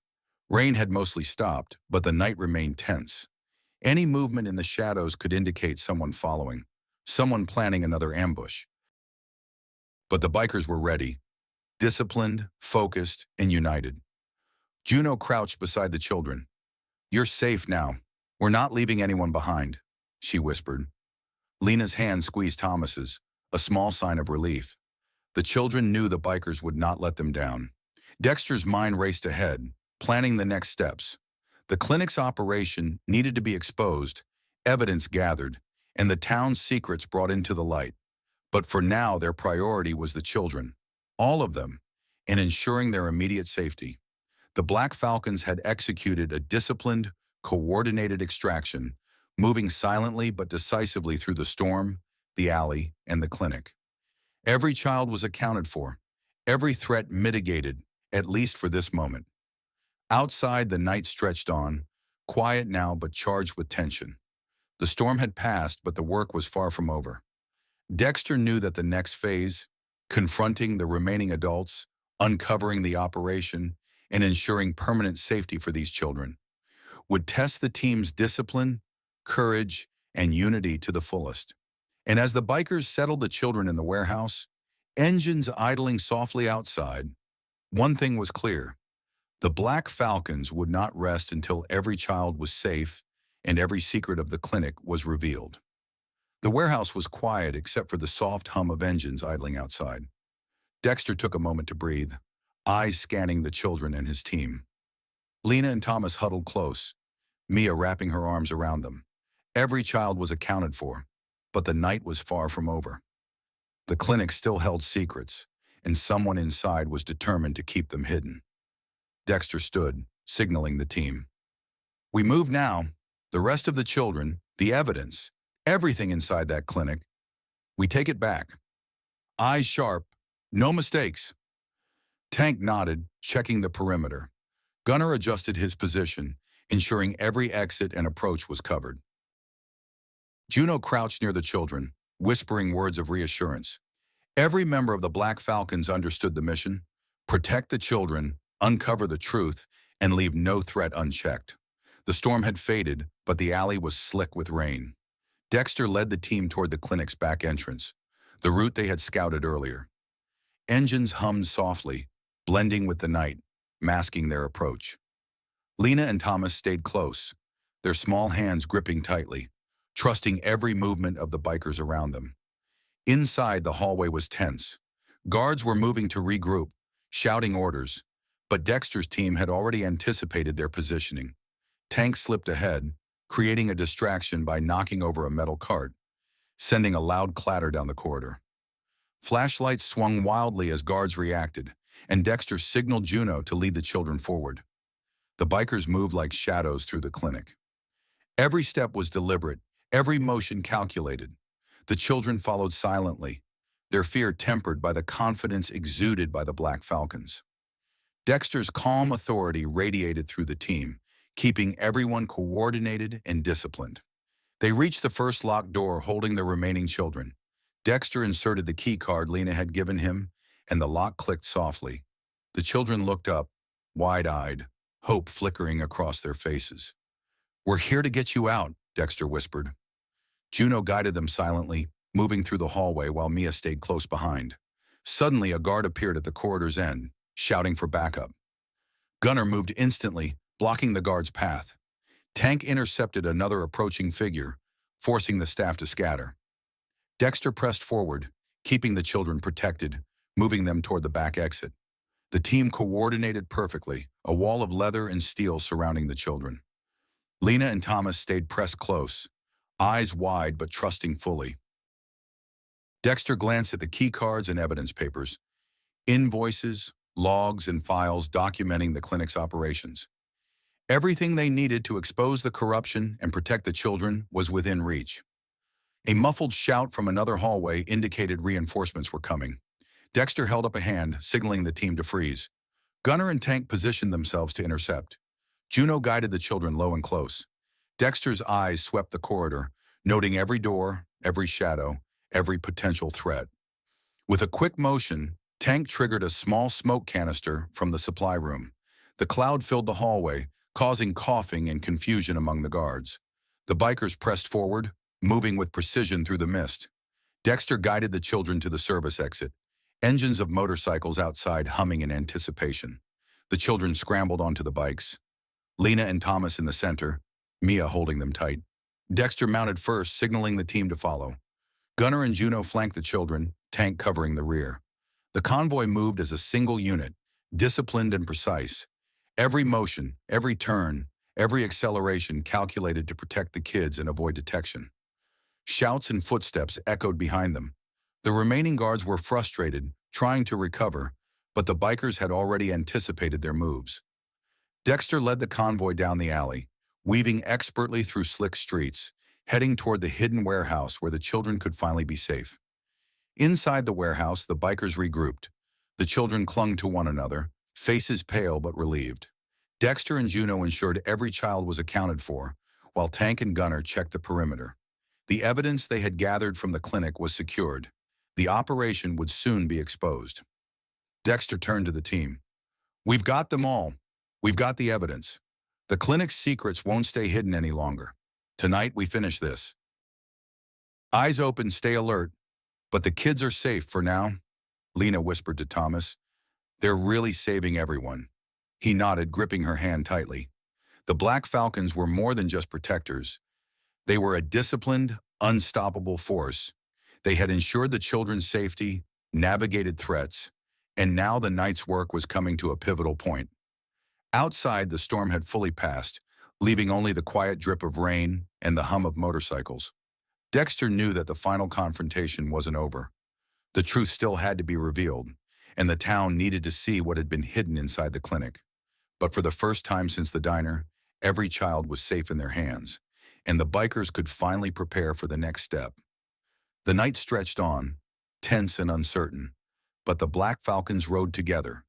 Rain had mostly stopped, but the night remained tense. Any movement in the shadows could indicate someone following, someone planning another ambush. But the bikers were ready, disciplined, focused, and united. Juno crouched beside the children. "You're safe now. We're not leaving anyone behind," she whispered. Lena's hand squeezed Thomas's, a small sign of relief. The children knew the bikers would not let them down. Dexter's mind raced ahead, planning the next steps. The clinic's operation needed to be exposed, evidence gathered, and the town's secrets brought into the light. But for now, their priority was the children, all of them, and ensuring their immediate safety. The Black Falcons had executed a disciplined, coordinated extraction, moving silently but decisively through the storm, the alley, and the clinic. Every child was accounted for, every threat mitigated, at least for this moment. Outside, the night stretched on, quiet now but charged with tension. The storm had passed, but the work was far from over. Dexter knew that the next phase, confronting the remaining adults, uncovering the operation, and ensuring permanent safety for these children, would test the team's discipline, courage, and unity to the fullest. And as the bikers settled the children in the warehouse, engines idling softly outside, one thing was clear. The Black Falcons would not rest until every child was safe and every secret of the clinic was revealed. The warehouse was quiet except for the soft hum of engines idling outside. Dexter took a moment to breathe, eyes scanning the children and his team. Lena and Thomas huddled close, Mia wrapping her arms around them. Every child was accounted for, but the night was far from over. The clinic still held secrets, and someone inside was determined to keep them hidden. Dexter stood, signaling the team. "We move now. The rest of the children, the evidence, everything inside that clinic, we take it back. Eyes sharp, no mistakes." Tank nodded, checking the perimeter. Gunner adjusted his position, ensuring every exit and approach was covered. Juno crouched near the children, whispering words of reassurance. Every member of the Black Falcons understood the mission: protect the children, uncover the truth, and leave no threat unchecked. The storm had faded, but the alley was slick with rain. Dexter led the team toward the clinic's back entrance, the route they had scouted earlier. Engines hummed softly, blending with the night, masking their approach. Lena and Thomas stayed close, their small hands gripping tightly, trusting every movement of the bikers around them. Inside, the hallway was tense. Guards were moving to regroup, shouting orders, but Dexter's team had already anticipated their positioning. Tank slipped ahead, creating a distraction by knocking over a metal cart, sending a loud clatter down the corridor. Flashlights swung wildly as guards reacted, and Dexter signaled Juno to lead the children forward. The bikers moved like shadows through the clinic. Every step was deliberate, every motion calculated. The children followed silently, their fear tempered by the confidence exuded by the Black Falcons. Dexter's calm authority radiated through the team, keeping everyone coordinated and disciplined. They reached the first locked door holding the remaining children. Dexter inserted the key card Lena had given him, and the lock clicked softly. The children looked up, wide-eyed, hope flickering across their faces. "We're here to get you out," Dexter whispered. Juno guided them silently, moving through the hallway while Mia stayed close behind. Suddenly, a guard appeared at the corridor's end, shouting for backup. Gunner moved instantly, blocking the guard's path. Tank intercepted another approaching figure, forcing the staff to scatter. Dexter pressed forward, keeping the children protected, moving them toward the back exit. The team coordinated perfectly, a wall of leather and steel surrounding the children. Lena and Thomas stayed pressed close, eyes wide but trusting fully. Dexter glanced at the key cards and evidence papers, invoices, logs, and files documenting the clinic's operations. Everything they needed to expose the corruption and protect the children was within reach. A muffled shout from another hallway indicated reinforcements were coming. Dexter held up a hand, signaling the team to freeze. Gunner and Tank positioned themselves to intercept. Juno guided the children low and close. Dexter's eyes swept the corridor, noting every door, every shadow, every potential threat. With a quick motion, Tank triggered a small smoke canister from the supply room. The cloud filled the hallway, causing coughing and confusion among the guards. The bikers pressed forward, moving with precision through the mist. Dexter guided the children to the service exit, engines of motorcycles outside humming in anticipation. The children scrambled onto the bikes. Lena and Thomas in the center, Mia holding them tight. Dexter mounted first, signaling the team to follow. Gunner and Juno flanked the children, Tank covering the rear. The convoy moved as a single unit, disciplined and precise. Every motion, every turn, every acceleration calculated to protect the kids and avoid detection. Shouts and footsteps echoed behind them. The remaining guards were frustrated, trying to recover, but the bikers had already anticipated their moves. Dexter led the convoy down the alley, weaving expertly through slick streets, heading toward the hidden warehouse where the children could finally be safe. Inside the warehouse, the bikers regrouped. The children clung to one another, faces pale but relieved. Dexter and Juno ensured every child was accounted for, while Tank and Gunner checked the perimeter. The evidence they had gathered from the clinic was secured. The operation would soon be exposed. Dexter turned to the team. "We've got them all. We've got the evidence. The clinic's secrets won't stay hidden any longer. Tonight we finish this. Eyes open, stay alert. But the kids are safe for now," Lena whispered to Thomas. "They're really saving everyone." He nodded, gripping her hand tightly. The Black Falcons were more than just protectors. They were a disciplined, unstoppable force. They had ensured the children's safety, navigated threats, and now the night's work was coming to a pivotal point. Outside, the storm had fully passed, leaving only the quiet drip of rain and the hum of motorcycles. Dexter knew that the final confrontation wasn't over. The truth still had to be revealed, and the town needed to see what had been hidden inside the clinic. But for the first time since the diner, every child was safe in their hands, and the bikers could finally prepare for the next step. The night stretched on, tense and uncertain, but the Black Falcons rode together,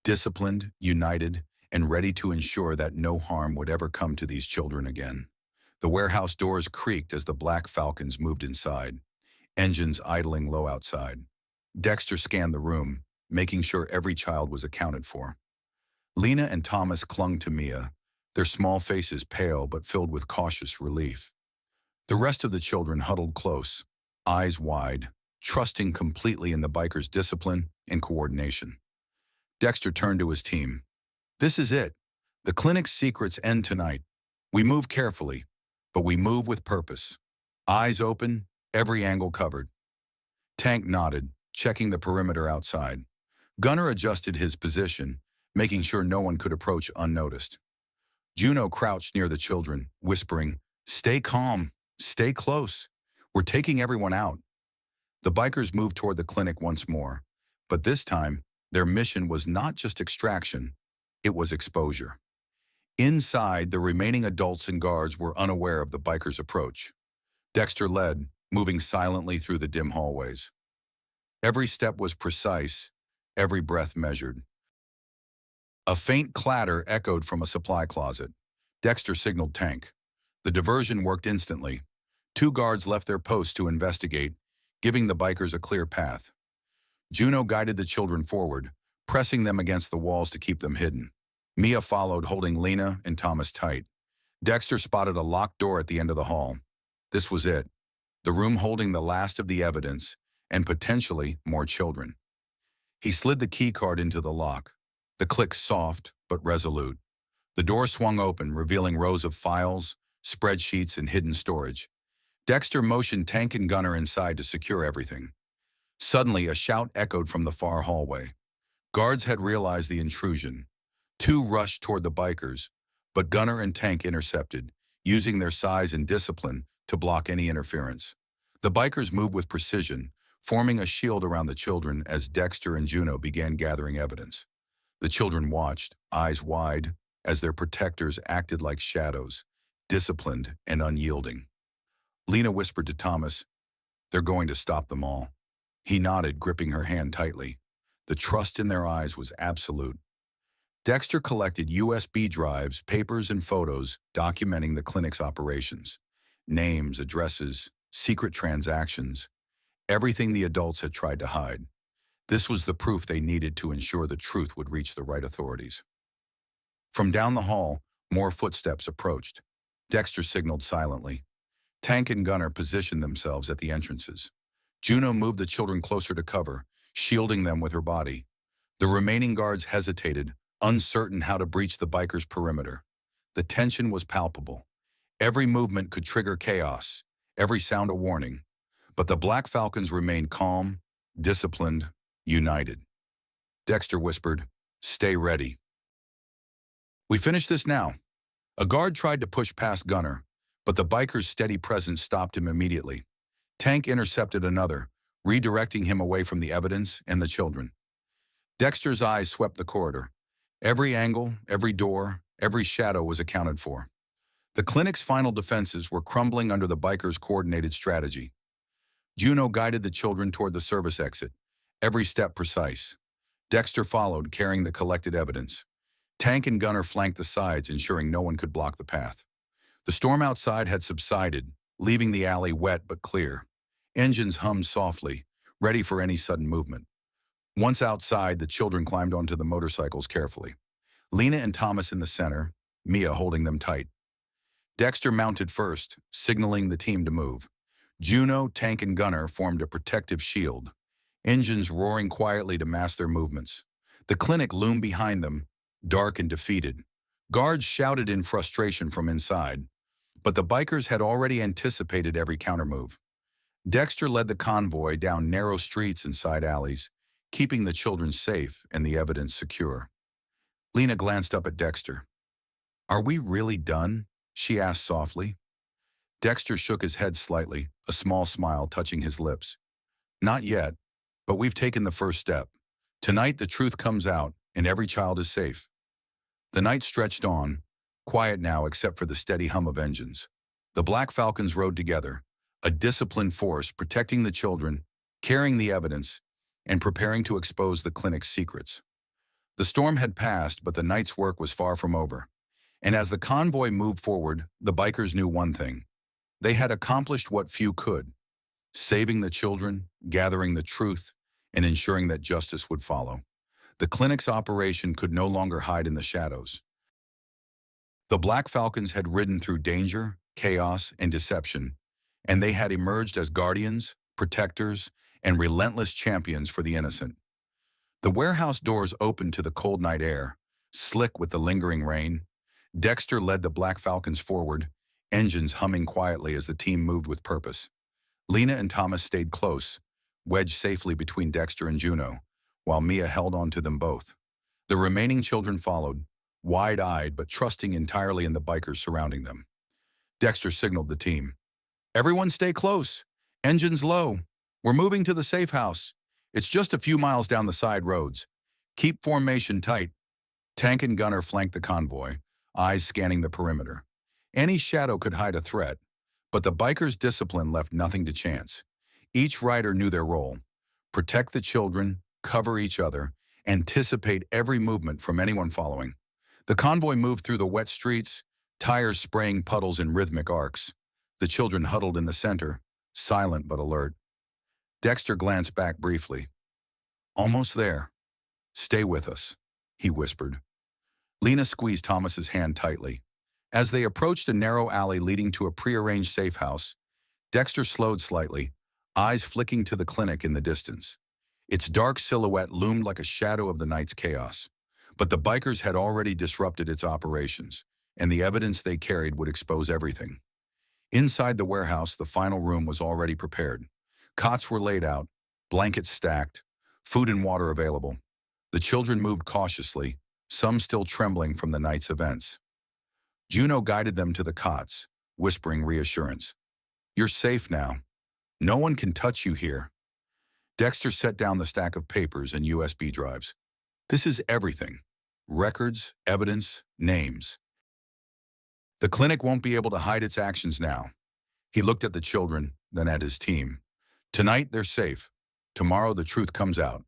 disciplined, united, and ready to ensure that no harm would ever come to these children again. The warehouse doors creaked as the Black Falcons moved inside, engines idling low outside. Dexter scanned the room, making sure every child was accounted for. Lena and Thomas clung to Mia, their small faces pale but filled with cautious relief. The rest of the children huddled close, eyes wide, trusting completely in the bikers' discipline and coordination. Dexter turned to his team. "This is it. The clinic's secrets end tonight. We move carefully, but we move with purpose. Eyes open, every angle covered." Tank nodded, checking the perimeter outside. Gunner adjusted his position, making sure no one could approach unnoticed. Juno crouched near the children, whispering, "Stay calm, stay close. We're taking everyone out." The bikers moved toward the clinic once more, but this time, their mission was not just extraction, it was exposure. Inside, the remaining adults and guards were unaware of the bikers' approach. Dexter led, moving silently through the dim hallways. Every step was precise, every breath measured. A faint clatter echoed from a supply closet. Dexter signaled Tank. The diversion worked instantly. 2 guards left their posts to investigate, giving the bikers a clear path. Juno guided the children forward, pressing them against the walls to keep them hidden. Mia followed, holding Lena and Thomas tight. Dexter spotted a locked door at the end of the hall. This was it, the room holding the last of the evidence, and potentially more children. He slid the key card into the lock, the click soft but resolute. The door swung open, revealing rows of files, spreadsheets, and hidden storage. Dexter motioned Tank and Gunner inside to secure everything. Suddenly, a shout echoed from the far hallway. Guards had realized the intrusion. 2 rushed toward the bikers, but Gunner and Tank intercepted, using their size and discipline to block any interference. The bikers moved with precision, forming a shield around the children as Dexter and Juno began gathering evidence. The children watched, eyes wide, as their protectors acted like shadows, disciplined and unyielding. Lena whispered to Thomas, "They're going to stop them all." He nodded, gripping her hand tightly. The trust in their eyes was absolute. Dexter collected USB drives, papers, and photos documenting the clinic's operations. Names, addresses, secret transactions, everything the adults had tried to hide. This was the proof they needed to ensure the truth would reach the right authorities. From down the hall, more footsteps approached. Dexter signaled silently. Tank and Gunner positioned themselves at the entrances. Juno moved the children closer to cover, shielding them with her body. The remaining guards hesitated, uncertain how to breach the bikers' perimeter. The tension was palpable. Every movement could trigger chaos, every sound a warning. But the Black Falcons remained calm, disciplined, united. Dexter whispered, "Stay ready." "We finish this now." A guard tried to push past Gunner, but the biker's steady presence stopped him immediately. Tank intercepted another, redirecting him away from the evidence and the children. Dexter's eyes swept the corridor. Every angle, every door, every shadow was accounted for. The clinic's final defenses were crumbling under the bikers' coordinated strategy. Juno guided the children toward the service exit, every step precise. Dexter followed, carrying the collected evidence. Tank and Gunner flanked the sides, ensuring no one could block the path. The storm outside had subsided, leaving the alley wet but clear. Engines hummed softly, ready for any sudden movement. Once outside, the children climbed onto the motorcycles carefully. Lena and Thomas in the center, Mia holding them tight. Dexter mounted first, signaling the team to move. Juno, Tank, and Gunner formed a protective shield, engines roaring quietly to mask their movements. The clinic loomed behind them, dark and defeated. Guards shouted in frustration from inside, but the bikers had already anticipated every countermove. Dexter led the convoy down narrow streets and side alleys, keeping the children safe and the evidence secure. Lena glanced up at Dexter. "Are we really done?" she asked softly. Dexter shook his head slightly, a small smile touching his lips. "Not yet, but we've taken the first step. Tonight the truth comes out, and every child is safe." The night stretched on, quiet now except for the steady hum of engines. The Black Falcons rode together, a disciplined force protecting the children, carrying the evidence, and preparing to expose the clinic's secrets. The storm had passed, but the night's work was far from over. And as the convoy moved forward, the bikers knew one thing. They had accomplished what few could, saving the children, gathering the truth, and ensuring that justice would follow. The clinic's operation could no longer hide in the shadows. The Black Falcons had ridden through danger, chaos, and deception, and they had emerged as guardians, protectors, and relentless champions for the innocent. The warehouse doors opened to the cold night air, slick with the lingering rain. Dexter led the Black Falcons forward, engines humming quietly as the team moved with purpose. Lena and Thomas stayed close, wedged safely between Dexter and Juno, while Mia held on to them both. The remaining children followed, wide-eyed but trusting entirely in the bikers surrounding them. Dexter signaled the team. "Everyone stay close. Engines low. We're moving to the safe house. It's just a few miles down the side roads. Keep formation tight." Tank and Gunner flanked the convoy, eyes scanning the perimeter. Any shadow could hide a threat, but the bikers' discipline left nothing to chance. Each rider knew their role: protect the children, cover each other, anticipate every movement from anyone following. The convoy moved through the wet streets, tires spraying puddles in rhythmic arcs. The children huddled in the center, silent but alert. Dexter glanced back briefly. "Almost there. Stay with us," he whispered. Lena squeezed Thomas's hand tightly. As they approached a narrow alley leading to a prearranged safe house, Dexter slowed slightly, eyes flicking to the clinic in the distance. Its dark silhouette loomed like a shadow of the night's chaos. But the bikers had already disrupted its operations, and the evidence they carried would expose everything. Inside the warehouse, the final room was already prepared. Cots were laid out, blankets stacked, food and water available. The children moved cautiously, some still trembling from the night's events. Juno guided them to the cots, whispering reassurance. "You're safe now. No one can touch you here." Dexter set down the stack of papers and USB drives. "This is everything. records, evidence, names. The clinic won't be able to hide its actions now. He looked at the children, then at his team. Tonight, they're safe. Tomorrow, the truth comes out.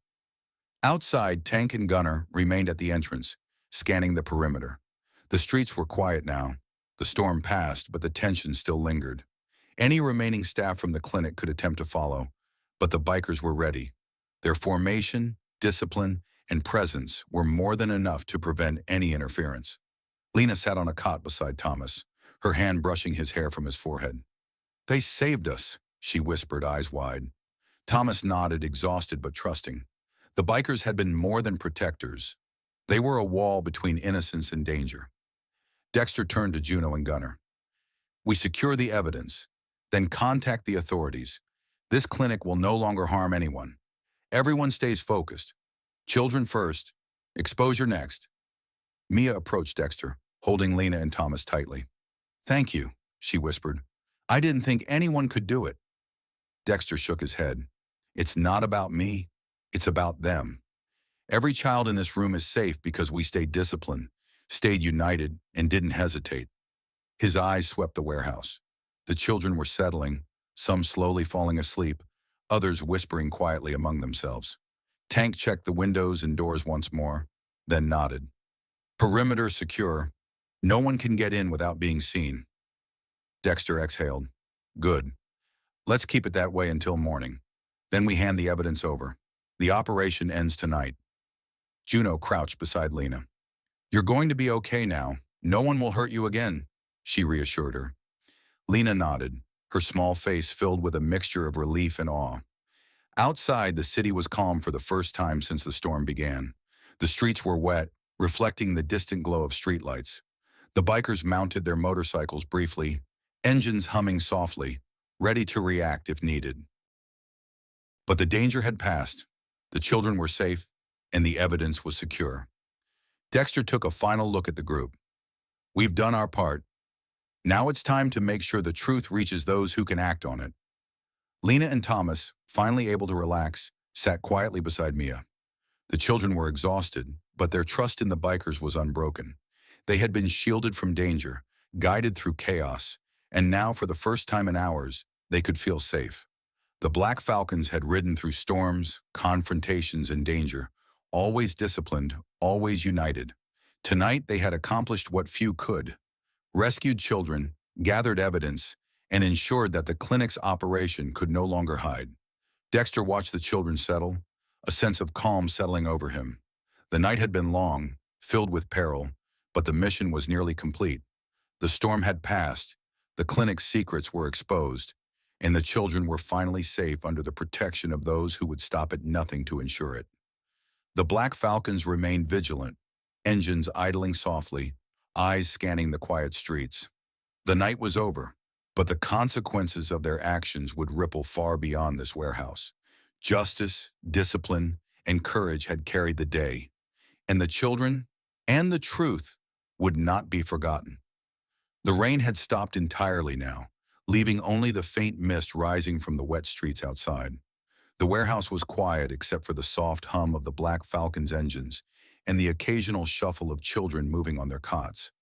Outside, Tank and Gunner remained at the entrance, scanning the perimeter. The streets were quiet now. The storm passed, but the tension still lingered. Any remaining staff from the clinic could attempt to follow, but the bikers were ready. Their formation, discipline, and presence were more than enough to prevent any interference. Lena sat on a cot beside Thomas, her hand brushing his hair from his forehead. "They saved us," she whispered, eyes wide. Thomas nodded, exhausted but trusting. The bikers had been more than protectors. They were a wall between innocence and danger. Dexter turned to Juno and Gunner. "We secure the evidence, then contact the authorities. This clinic will no longer harm anyone. Everyone stays focused. Children first, exposure next." Mia approached Dexter, holding Lena and Thomas tightly. "Thank you," she whispered. "I didn't think anyone could do it." Dexter shook his head. "It's not about me. It's about them. Every child in this room is safe because we stayed disciplined, stayed united, and didn't hesitate." His eyes swept the warehouse. The children were settling, some slowly falling asleep, others whispering quietly among themselves. Tank checked the windows and doors once more, then nodded. "Perimeter secure. No one can get in without being seen." Dexter exhaled. "Good. Let's keep it that way until morning. Then we hand the evidence over. The operation ends tonight." Juno crouched beside Lena. "You're going to be okay now. No one will hurt you again," she reassured her. Lena nodded, her small face filled with a mixture of relief and awe. Outside, the city was calm for the first time since the storm began. The streets were wet, reflecting the distant glow of streetlights. The bikers mounted their motorcycles briefly, engines humming softly, ready to react if needed. But the danger had passed. The children were safe, and the evidence was secure. Dexter took a final look at the group. "We've done our part. Now it's time to make sure the truth reaches those who can act on it." Lena and Thomas, finally able to relax, sat quietly beside Mia. The children were exhausted, but their trust in the bikers was unbroken. They had been shielded from danger, guided through chaos, and now, for the first time in hours, they could feel safe. The Black Falcons had ridden through storms, confrontations, and danger, always disciplined, always united. Tonight, they had accomplished what few could: rescued children, gathered evidence, and ensured that the clinic's operation could no longer hide. Dexter watched the children settle, a sense of calm settling over him. The night had been long, filled with peril, but the mission was nearly complete. The storm had passed, the clinic's secrets were exposed, and the children were finally safe under the protection of those who would stop at nothing to ensure it. The Black Falcons remained vigilant, engines idling softly, eyes scanning the quiet streets. The night was over, but the consequences of their actions would ripple far beyond this warehouse. Justice, discipline, and courage had carried the day, and the children and the truth would not be forgotten. The rain had stopped entirely now, leaving only the faint mist rising from the wet streets outside. The warehouse was quiet except for the soft hum of the Black Falcon's engines and the occasional shuffle of children moving on their cots.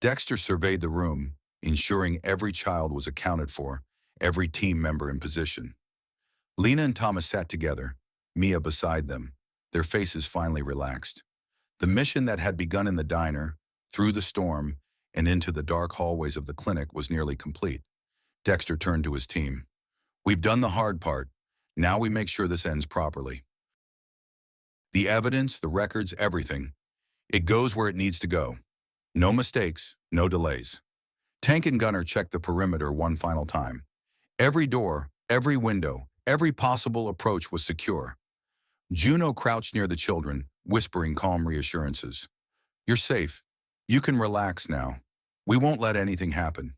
Dexter surveyed the room, ensuring every child was accounted for, every team member in position. Lena and Thomas sat together, Mia beside them, their faces finally relaxed. The mission that had begun in the diner, through the storm, and into the dark hallways of the clinic was nearly complete. Dexter turned to his team. "We've done the hard part. Now we make sure this ends properly. The evidence, the records, everything. It goes where it needs to go. No mistakes, no delays." Tank and Gunner checked the perimeter one final time. Every door, every window, every possible approach was secure. Juno crouched near the children, whispering calm reassurances. "You're safe. You can relax now. We won't let anything happen."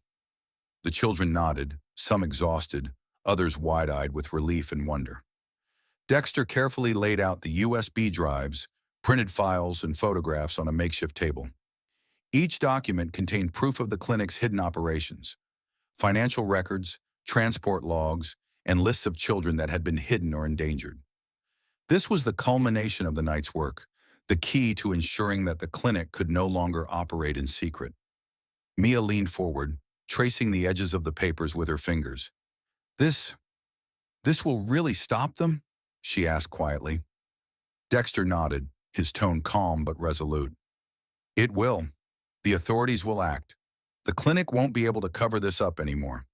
The children nodded, some exhausted, others wide-eyed with relief and wonder. Dexter carefully laid out the USB drives, printed files, and photographs on a makeshift table. Each document contained proof of the clinic's hidden operations: financial records, transport logs, and lists of children that had been hidden or endangered. This was the culmination of the night's work. the key to ensuring that the clinic could no longer operate in secret. Mia leaned forward, tracing the edges of the papers with her fingers. This, this will really stop them? She asked quietly. Dexter nodded, his tone calm but resolute. It will. The authorities will act. The clinic won't be able to cover this up anymore.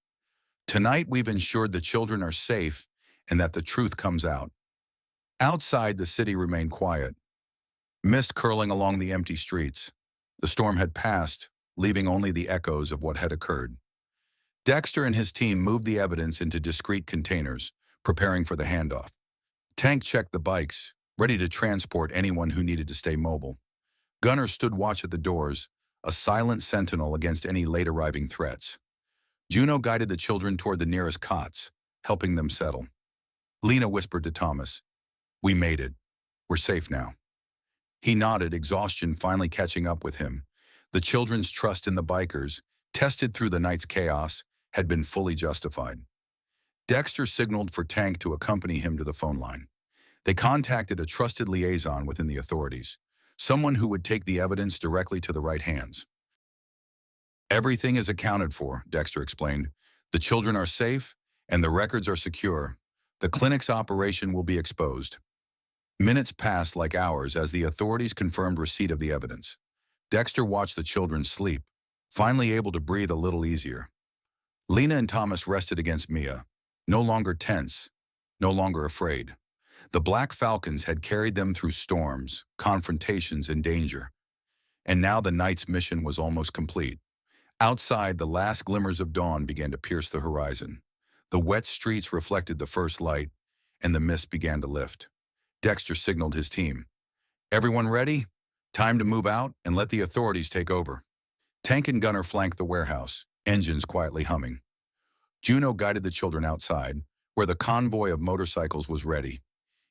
Tonight we've ensured the children are safe and that the truth comes out. Outside, the city remained quiet, mist curling along the empty streets. The storm had passed, leaving only the echoes of what had occurred. Dexter and his team moved the evidence into discrete containers, preparing for the handoff. Tank checked the bikes, ready to transport anyone who needed to stay mobile. Gunner stood watch at the doors, a silent sentinel against any late-arriving threats. Juno guided the children toward the nearest cots, helping them settle. Lena whispered to Thomas, "We made it. We're safe now." He nodded, exhaustion finally catching up with him. The children's trust in the bikers, tested through the night's chaos, had been fully justified. Dexter signaled for Tank to accompany him to the phone line. They contacted a trusted liaison within the authorities, someone who would take the evidence directly to the right hands. "Everything is accounted for," Dexter explained. "The children are safe, and the records are secure. The clinic's operation will be exposed." Minutes passed like hours as the authorities confirmed receipt of the evidence. Dexter watched the children sleep, finally able to breathe a little easier. Lena and Thomas rested against Mia, no longer tense, no longer afraid. The Black Falcons had carried them through storms, confrontations, and danger. And now the night's mission was almost complete. Outside, the last glimmers of dawn began to pierce the horizon. The wet streets reflected the first light, and the mist began to lift. Dexter signaled his team. "Everyone ready? Time to move out and let the authorities take over." Tank and Gunner flanked the warehouse, engines quietly humming. Juno guided the children outside, where the convoy of motorcycles was ready.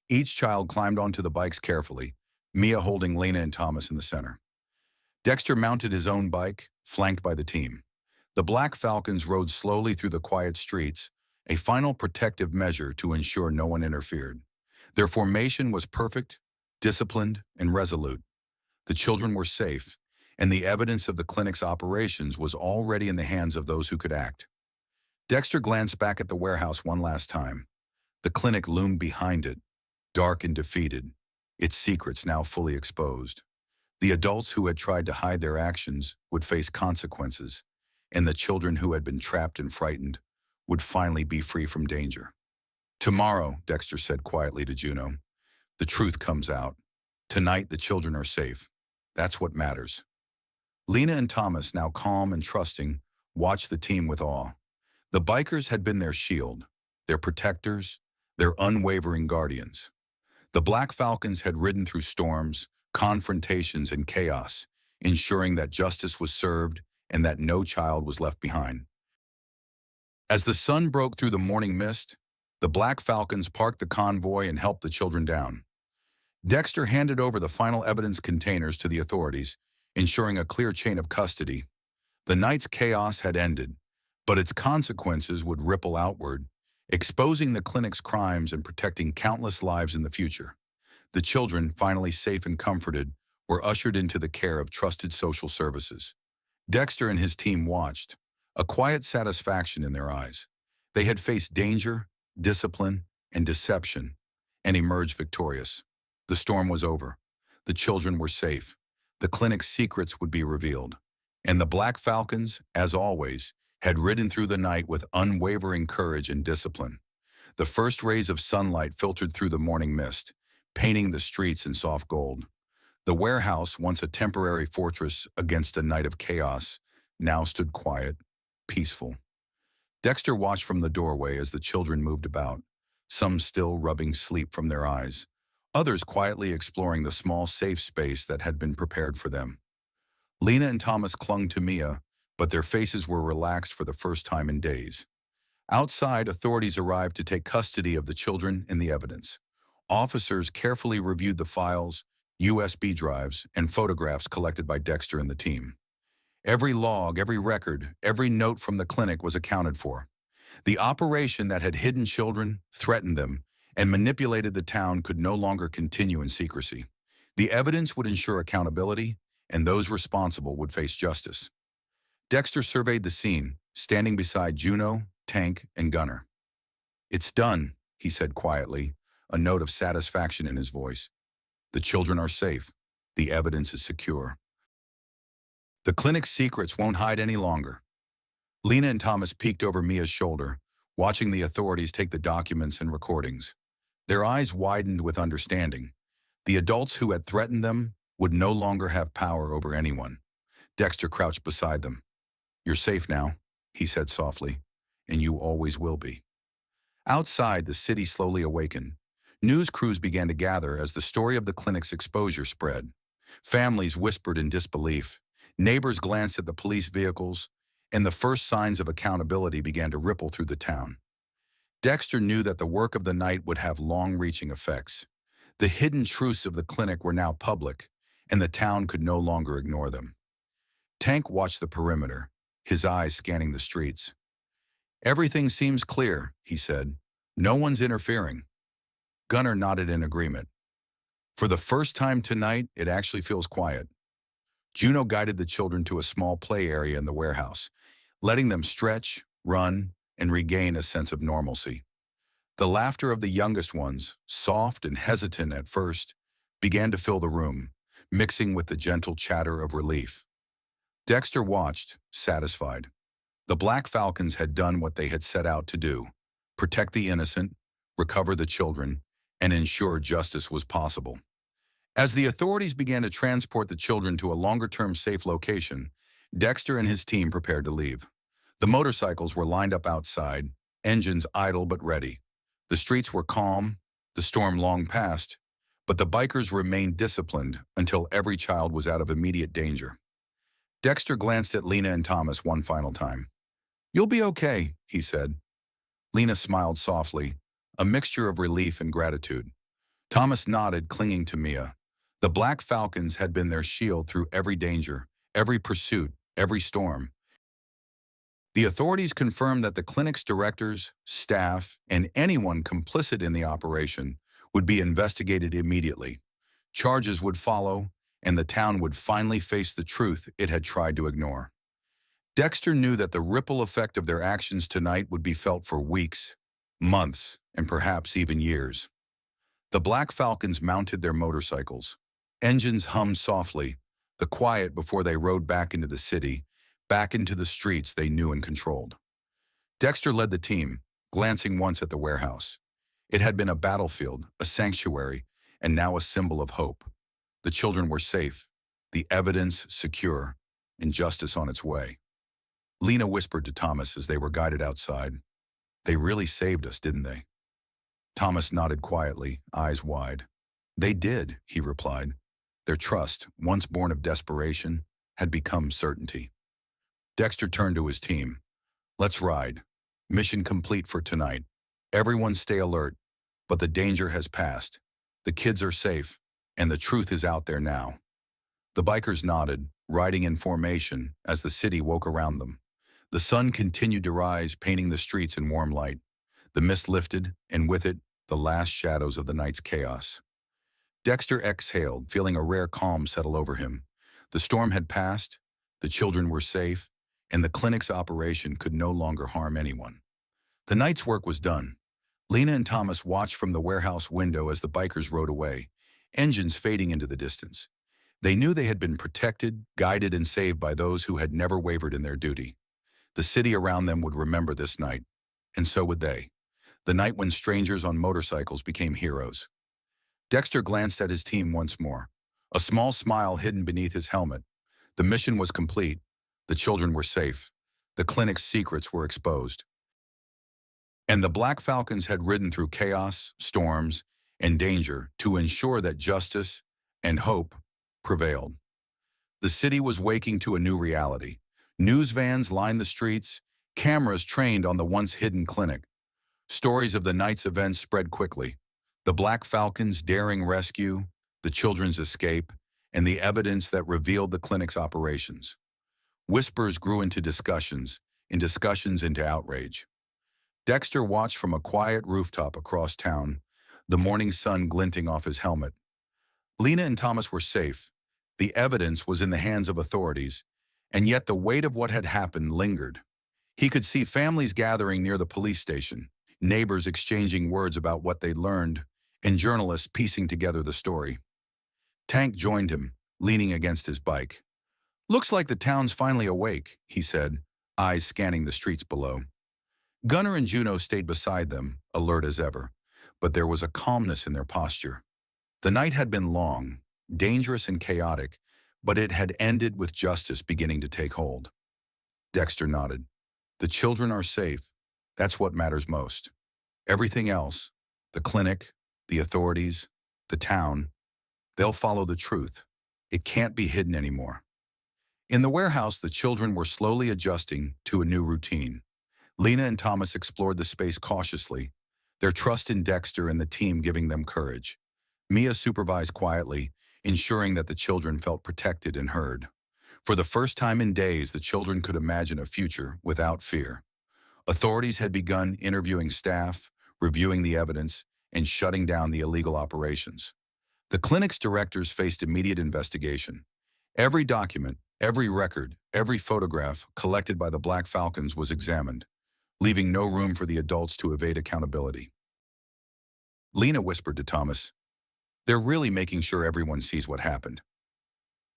Each child climbed onto the bikes carefully, Mia holding Lena and Thomas in the center. Dexter mounted his own bike, flanked by the team. The Black Falcons rode slowly through the quiet streets, a final protective measure to ensure no one interfered. Their formation was perfect, disciplined, and resolute. The children were safe, and the evidence of the clinic's operations was already in the hands of those who could act. Dexter glanced back at the warehouse one last time. The clinic loomed behind it, dark and defeated, its secrets now fully exposed. The adults who had tried to hide their actions would face consequences, and the children who had been trapped and frightened would finally be free from danger. "Tomorrow," Dexter said quietly to Juno, "the truth comes out. Tonight, the children are safe. That's what matters." Lena and Thomas, now calm and trusting, watched the team with awe. The bikers had been their shield, their protectors, their unwavering guardians. The Black Falcons had ridden through storms, confrontations, and chaos, ensuring that justice was served and that no child was left behind. As the sun broke through the morning mist, the Black Falcons parked the convoy and helped the children down. Dexter handed over the final evidence containers to the authorities, ensuring a clear chain of custody. The night's chaos had ended, but its consequences would ripple outward, exposing the clinic's crimes and protecting countless lives in the future. The children, finally safe and comforted, were ushered into the care of trusted social services. Dexter and his team watched, a quiet satisfaction in their eyes. They had faced danger, discipline, and deception, and emerged victorious. The storm was over. The children were safe. The clinic's secrets would be revealed. And the Black Falcons, as always, had ridden through the night with unwavering courage and discipline. The first rays of sunlight filtered through the morning mist, painting the streets in soft gold. The warehouse, once a temporary fortress against a night of chaos, now stood quiet, peaceful. Dexter watched from the doorway as the children moved about, some still rubbing sleep from their eyes, others quietly exploring the small safe space that had been prepared for them. Lena and Thomas clung to Mia, but their faces were relaxed for the first time in days. Outside, authorities arrived to take custody of the children and the evidence. Officers carefully reviewed the files, USB drives, and photographs collected by Dexter and the team. Every log, every record, every note from the clinic was accounted for. The operation that had hidden children, threatened them, and manipulated the town could no longer continue in secrecy. The evidence would ensure accountability, and those responsible would face justice. Dexter surveyed the scene, standing beside Juno, Tank, and Gunner. "It's done," he said quietly, a note of satisfaction in his voice. "The children are safe. The evidence is secure. The clinic's secrets won't hide any longer." Lena and Thomas peeked over Mia's shoulder, watching the authorities take the documents and recordings. Their eyes widened with understanding. The adults who had threatened them would no longer have power over anyone. Dexter crouched beside them. "You're safe now," he said softly, "and you always will be." Outside, the city slowly awakened. News crews began to gather as the story of the clinic's exposure spread. Families whispered in disbelief. Neighbors glanced at the police vehicles, and the first signs of accountability began to ripple through the town. Dexter knew that the work of the night would have long-reaching effects. The hidden truths of the clinic were now public, and the town could no longer ignore them. Tank watched the perimeter, his eyes scanning the streets. "Everything seems clear," he said. "No one's interfering." Gunner nodded in agreement. "For the first time tonight, it actually feels quiet." Juno guided the children to a small play area in the warehouse, letting them stretch, run, and regain a sense of normalcy. The laughter of the youngest ones, soft and hesitant at first, began to fill the room, mixing with the gentle chatter of relief. Dexter watched, satisfied. The Black Falcons had done what they had set out to do: protect the innocent, recover the children, and ensure justice was possible. As the authorities began to transport the children to a longer-term safe location, Dexter and his team prepared to leave. The motorcycles were lined up outside, engines idle but ready. The streets were calm, the storm long past, but the bikers remained disciplined until every child was out of immediate danger. Dexter glanced at Lena and Thomas one final time. "You'll be okay," he said. Lena smiled softly, a mixture of relief and gratitude. Thomas nodded, clinging to Mia. The Black Falcons had been their shield through every danger, every pursuit, every storm. The authorities confirmed that the clinic's directors, staff, and anyone complicit in the operation would be investigated immediately. Charges would follow, and the town would finally face the truth it had tried to ignore. Dexter knew that the ripple effect of their actions tonight would be felt for weeks, months, and perhaps even years. The Black Falcons mounted their motorcycles. Engines hummed softly, the quiet before they rode back into the city, back into the streets they knew and controlled. Dexter led the team, glancing once at the warehouse. It had been a battlefield, a sanctuary, and now a symbol of hope. The children were safe, the evidence secure, and justice on its way. Lena whispered to Thomas as they were guided outside. "They really saved us, didn't they?" Thomas nodded quietly, eyes wide. "They did," he replied. Their trust, once born of desperation, had become certainty. Dexter turned to his team. "Let's ride. Mission complete for tonight. Everyone stay alert, but the danger has passed. The kids are safe, and the truth is out there now." The bikers nodded, riding in formation as the city woke around them. The sun continued to rise, painting the streets in warm light. The mist lifted, and with it, the last shadows of the night's chaos. Dexter exhaled, feeling a rare calm settle over him. The storm had passed, the children were safe, and the clinic's operation could no longer harm anyone. The night's work was done. Lena and Thomas watched from the warehouse window as the bikers rode away, engines fading into the distance. They knew they had been protected, guided, and saved by those who had never wavered in their duty. The city around them would remember this night, and so would they. The night when strangers on motorcycles became heroes. Dexter glanced at his team once more, a small smile hidden beneath his helmet. The mission was complete. The children were safe. The clinic's secrets were exposed. And the Black Falcons had ridden through chaos, storms, and danger to ensure that justice and hope prevailed. The city was waking to a new reality. News vans lined the streets, cameras trained on the once hidden clinic. Stories of the night's events spread quickly. The Black Falcons' daring rescue, the children's escape, and the evidence that revealed the clinic's operations. Whispers grew into discussions, and discussions into outrage. Dexter watched from a quiet rooftop across town, the morning sun glinting off his helmet. Lena and Thomas were safe. The evidence was in the hands of authorities, and yet the weight of what had happened lingered. He could see families gathering near the police station, neighbors exchanging words about what they'd learned, and journalists piecing together the story. Tank joined him, leaning against his bike. "Looks like the town's finally awake," he said, eyes scanning the streets below. Gunnar and Juno stayed beside them, alert as ever, but there was a calmness in their posture. The night had been long, dangerous and chaotic, but it had ended with justice beginning to take hold. Dexter nodded. "The children are safe. That's what matters most. Everything else, the clinic, the authorities, the town, they'll follow the truth. It can't be hidden anymore." In the warehouse, the children were slowly adjusting to a new routine. Lena and Thomas explored the space cautiously, their trust in Dexter and the team giving them courage. Mia supervised quietly, ensuring that the children felt protected and heard. For the first time in days, the children could imagine a future without fear. Authorities had begun interviewing staff, reviewing the evidence, and shutting down the illegal operations. The clinic's directors faced immediate investigation. Every document, every record, every photograph collected by the Black Falcons was examined, leaving no room for the adults to evade accountability. Lena whispered to Thomas, "They're really making sure everyone sees what happened."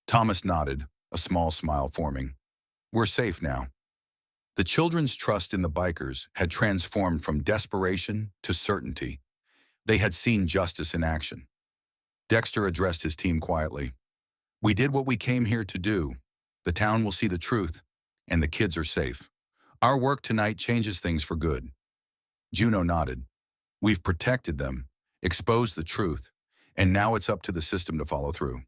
Thomas nodded, a small smile forming. "We're safe now." The children's trust in the bikers had transformed from desperation to certainty. They had seen justice in action. Dexter addressed his team quietly. "We did what we came here to do. The town will see the truth, and the kids are safe. Our work tonight changes things for good." Juno nodded. "We've protected them, exposed the truth, and now it's up to the system to follow through."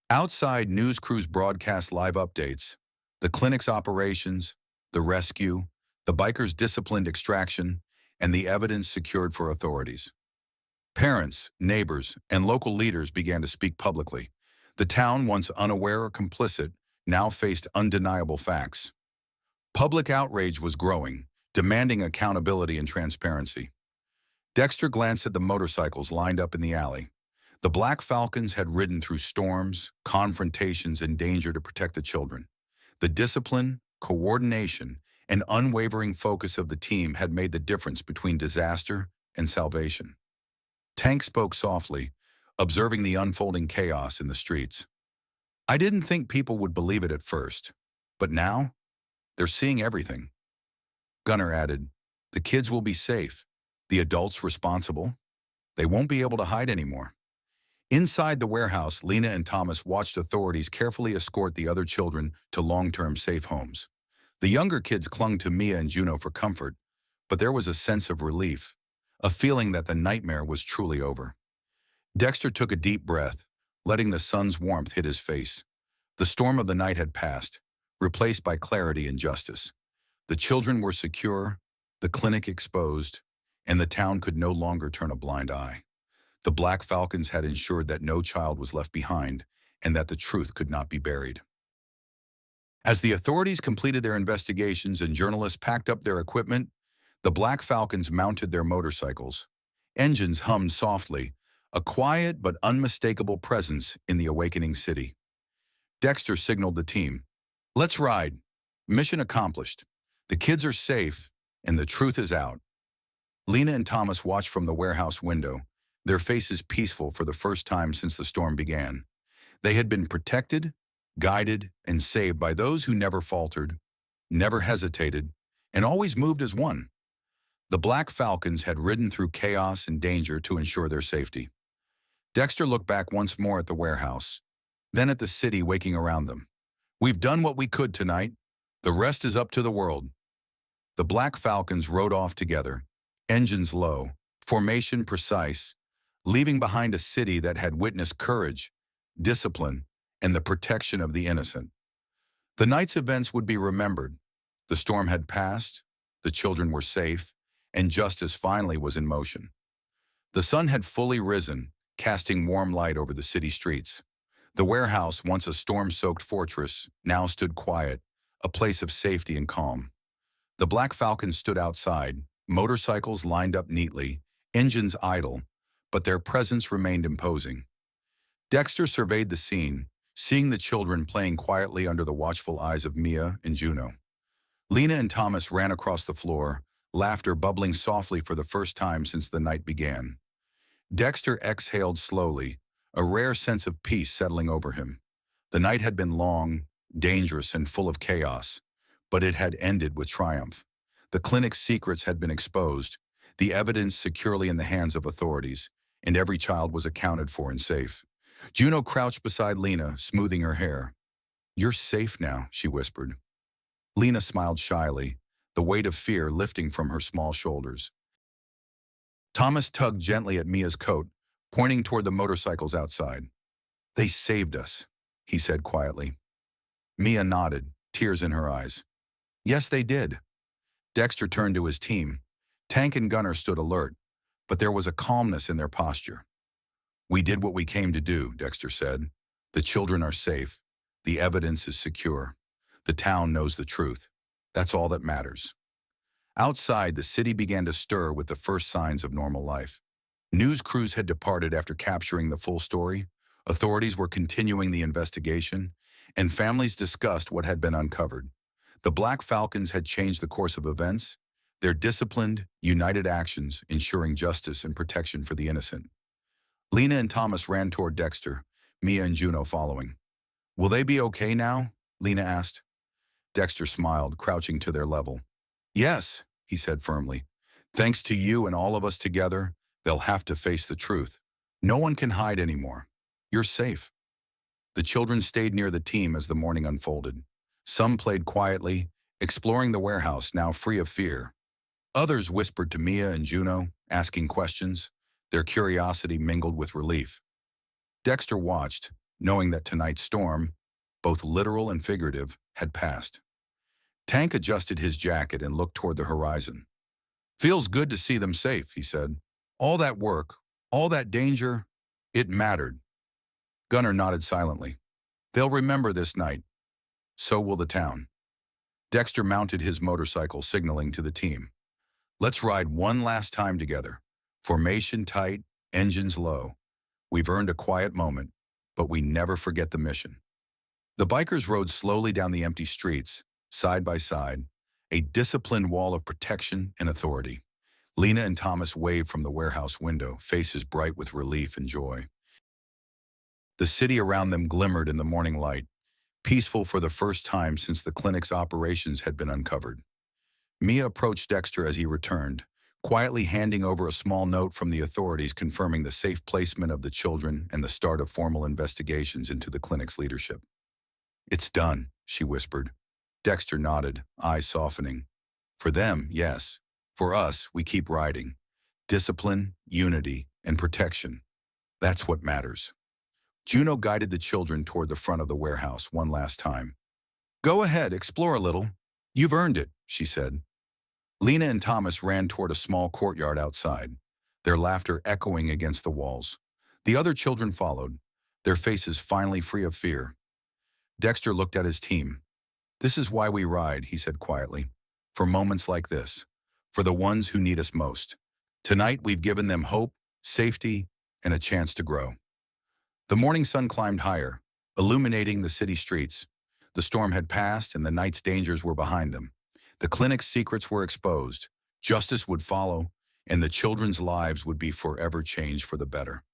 Outside, news crews broadcast live updates, the clinic's operations, the rescue, the bikers' disciplined extraction, and the evidence secured for authorities. Parents, neighbors, and local leaders began to speak publicly. The town, once unaware or complicit, now faced undeniable facts. Public outrage was growing, demanding accountability and transparency. Dexter glanced at the motorcycles lined up in the alley. The Black Falcons had ridden through storms, confrontations, and danger to protect the children. The discipline, coordination, and unwavering focus of the team had made the difference between disaster and salvation. Tank spoke softly, observing the unfolding chaos in the streets. "I didn't think people would believe it at first, but now, they're seeing everything." Gunnar added, "The kids will be safe, the adults responsible. They won't be able to hide anymore." Inside the warehouse, Lena and Thomas watched authorities carefully escort the other children to long-term safe homes. The younger kids clung to Mia and Juno for comfort, but there was a sense of relief, a feeling that the nightmare was truly over. Dexter took a deep breath, letting the sun's warmth hit his face. The storm of the night had passed, replaced by clarity and justice. The children were secure, the clinic exposed, and the town could no longer turn a blind eye. The Black Falcons had ensured that no child was left behind and that the truth could not be buried. As the authorities completed their investigations and journalists packed up their equipment, the Black Falcons mounted their motorcycles. Engines hummed softly, a quiet but unmistakable presence in the awakening city. Dexter signaled the team, "Let's ride. Mission accomplished. The kids are safe, and the truth is out." Lena and Thomas watched from the warehouse window, their faces peaceful for the first time since the storm began. They had been protected, guided, and saved by those who never faltered, never hesitated, and always moved as one. The Black Falcons had ridden through chaos and danger to ensure their safety. Dexter looked back once more at the warehouse, then at the city waking around them. "We've done what we could tonight. The rest is up to the world." The Black Falcons rode off together, engines low, formation precise, leaving behind a city that had witnessed courage, discipline, and the protection of the innocent. The night's events would be remembered. The storm had passed, the children were safe, and justice finally was in motion. The sun had fully risen, casting warm light over the city streets. The warehouse, once a storm-soaked fortress, now stood quiet, a place of safety and calm. The Black Falcons stood outside, motorcycles lined up neatly, engines idle, but their presence remained imposing. Dexter surveyed the scene, seeing the children playing quietly under the watchful eyes of Mia and Juno. Lena and Thomas ran across the floor, laughter bubbling softly for the first time since the night began. Dexter exhaled slowly, a rare sense of peace settling over him. The night had been long, dangerous, and full of chaos, but it had ended with triumph. The clinic's secrets had been exposed, the evidence securely in the hands of authorities, and every child was accounted for and safe. Juno crouched beside Lena, smoothing her hair. "You're safe now," she whispered. Lena smiled shyly, the weight of fear lifting from her small shoulders. Thomas tugged gently at Mia's coat, pointing toward the motorcycles outside. "They saved us," he said quietly. Mia nodded, tears in her eyes. "Yes, they did." Dexter turned to his team. Tank and Gunner stood alert, but there was a calmness in their posture. "We did what we came to do," Dexter said. "The children are safe. The evidence is secure. The town knows the truth. That's all that matters." Outside, the city began to stir with the first signs of normal life. News crews had departed after capturing the full story, authorities were continuing the investigation, and families discussed what had been uncovered. The Black Falcons had changed the course of events, their disciplined, united actions ensuring justice and protection for the innocent. Lena and Thomas ran toward Dexter, Mia and Juno following. "Will they be okay now?" Lena asked. Dexter smiled, crouching to their level. "Yes," he said firmly. "Thanks to you and all of us together, they'll have to face the truth. No one can hide anymore. You're safe." The children stayed near the team as the morning unfolded. Some played quietly, exploring the warehouse now free of fear. Others whispered to Mia and Juno, asking questions, their curiosity mingled with relief. Dexter watched, knowing that tonight's storm, both literal and figurative, had passed. Tank adjusted his jacket and looked toward the horizon. "Feels good to see them safe," he said. "All that work, all that danger, it mattered." Gunner nodded silently. "They'll remember this night. So will the town." Dexter mounted his motorcycle, signaling to the team. "Let's ride one last time together. Formation tight, engines low. We've earned a quiet moment, but we never forget the mission." The bikers rode slowly down the empty streets, side by side, a disciplined wall of protection and authority. Lena and Thomas waved from the warehouse window, faces bright with relief and joy. The city around them glimmered in the morning light, peaceful for the first time since the clinic's operations had been uncovered. Mia approached Dexter as he returned, quietly handing over a small note from the authorities confirming the safe placement of the children and the start of formal investigations into the clinic's leadership. "It's done," she whispered. Dexter nodded, eyes softening. "For them, yes. For us, we keep riding. Discipline, unity, and protection. That's what matters." Juno guided the children toward the front of the warehouse one last time. "Go ahead, explore a little. You've earned it," she said. Lena and Thomas ran toward a small courtyard outside, their laughter echoing against the walls. The other children followed, their faces finally free of fear. Dexter looked at his team. "This is why we ride," he said quietly. "For moments like this. For the ones who need us most. Tonight we've given them hope, safety, and a chance to grow." The morning sun climbed higher, illuminating the city streets. The storm had passed and the night's dangers were behind them. The clinic's secrets were exposed, justice would follow, and the children's lives would be forever changed for the better.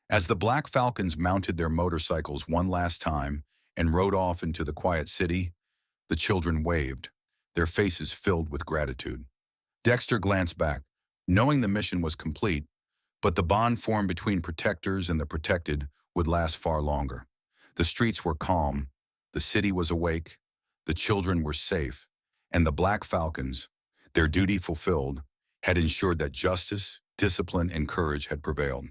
As the Black Falcons mounted their motorcycles one last time and rode off into the quiet city, the children waved, their faces filled with gratitude. Dexter glanced back, knowing the mission was complete, but the bond formed between protectors and the protected would last far longer. The streets were calm, the city was awake, the children were safe, and the Black Falcons, their duty fulfilled, had ensured that justice, discipline, and courage had prevailed.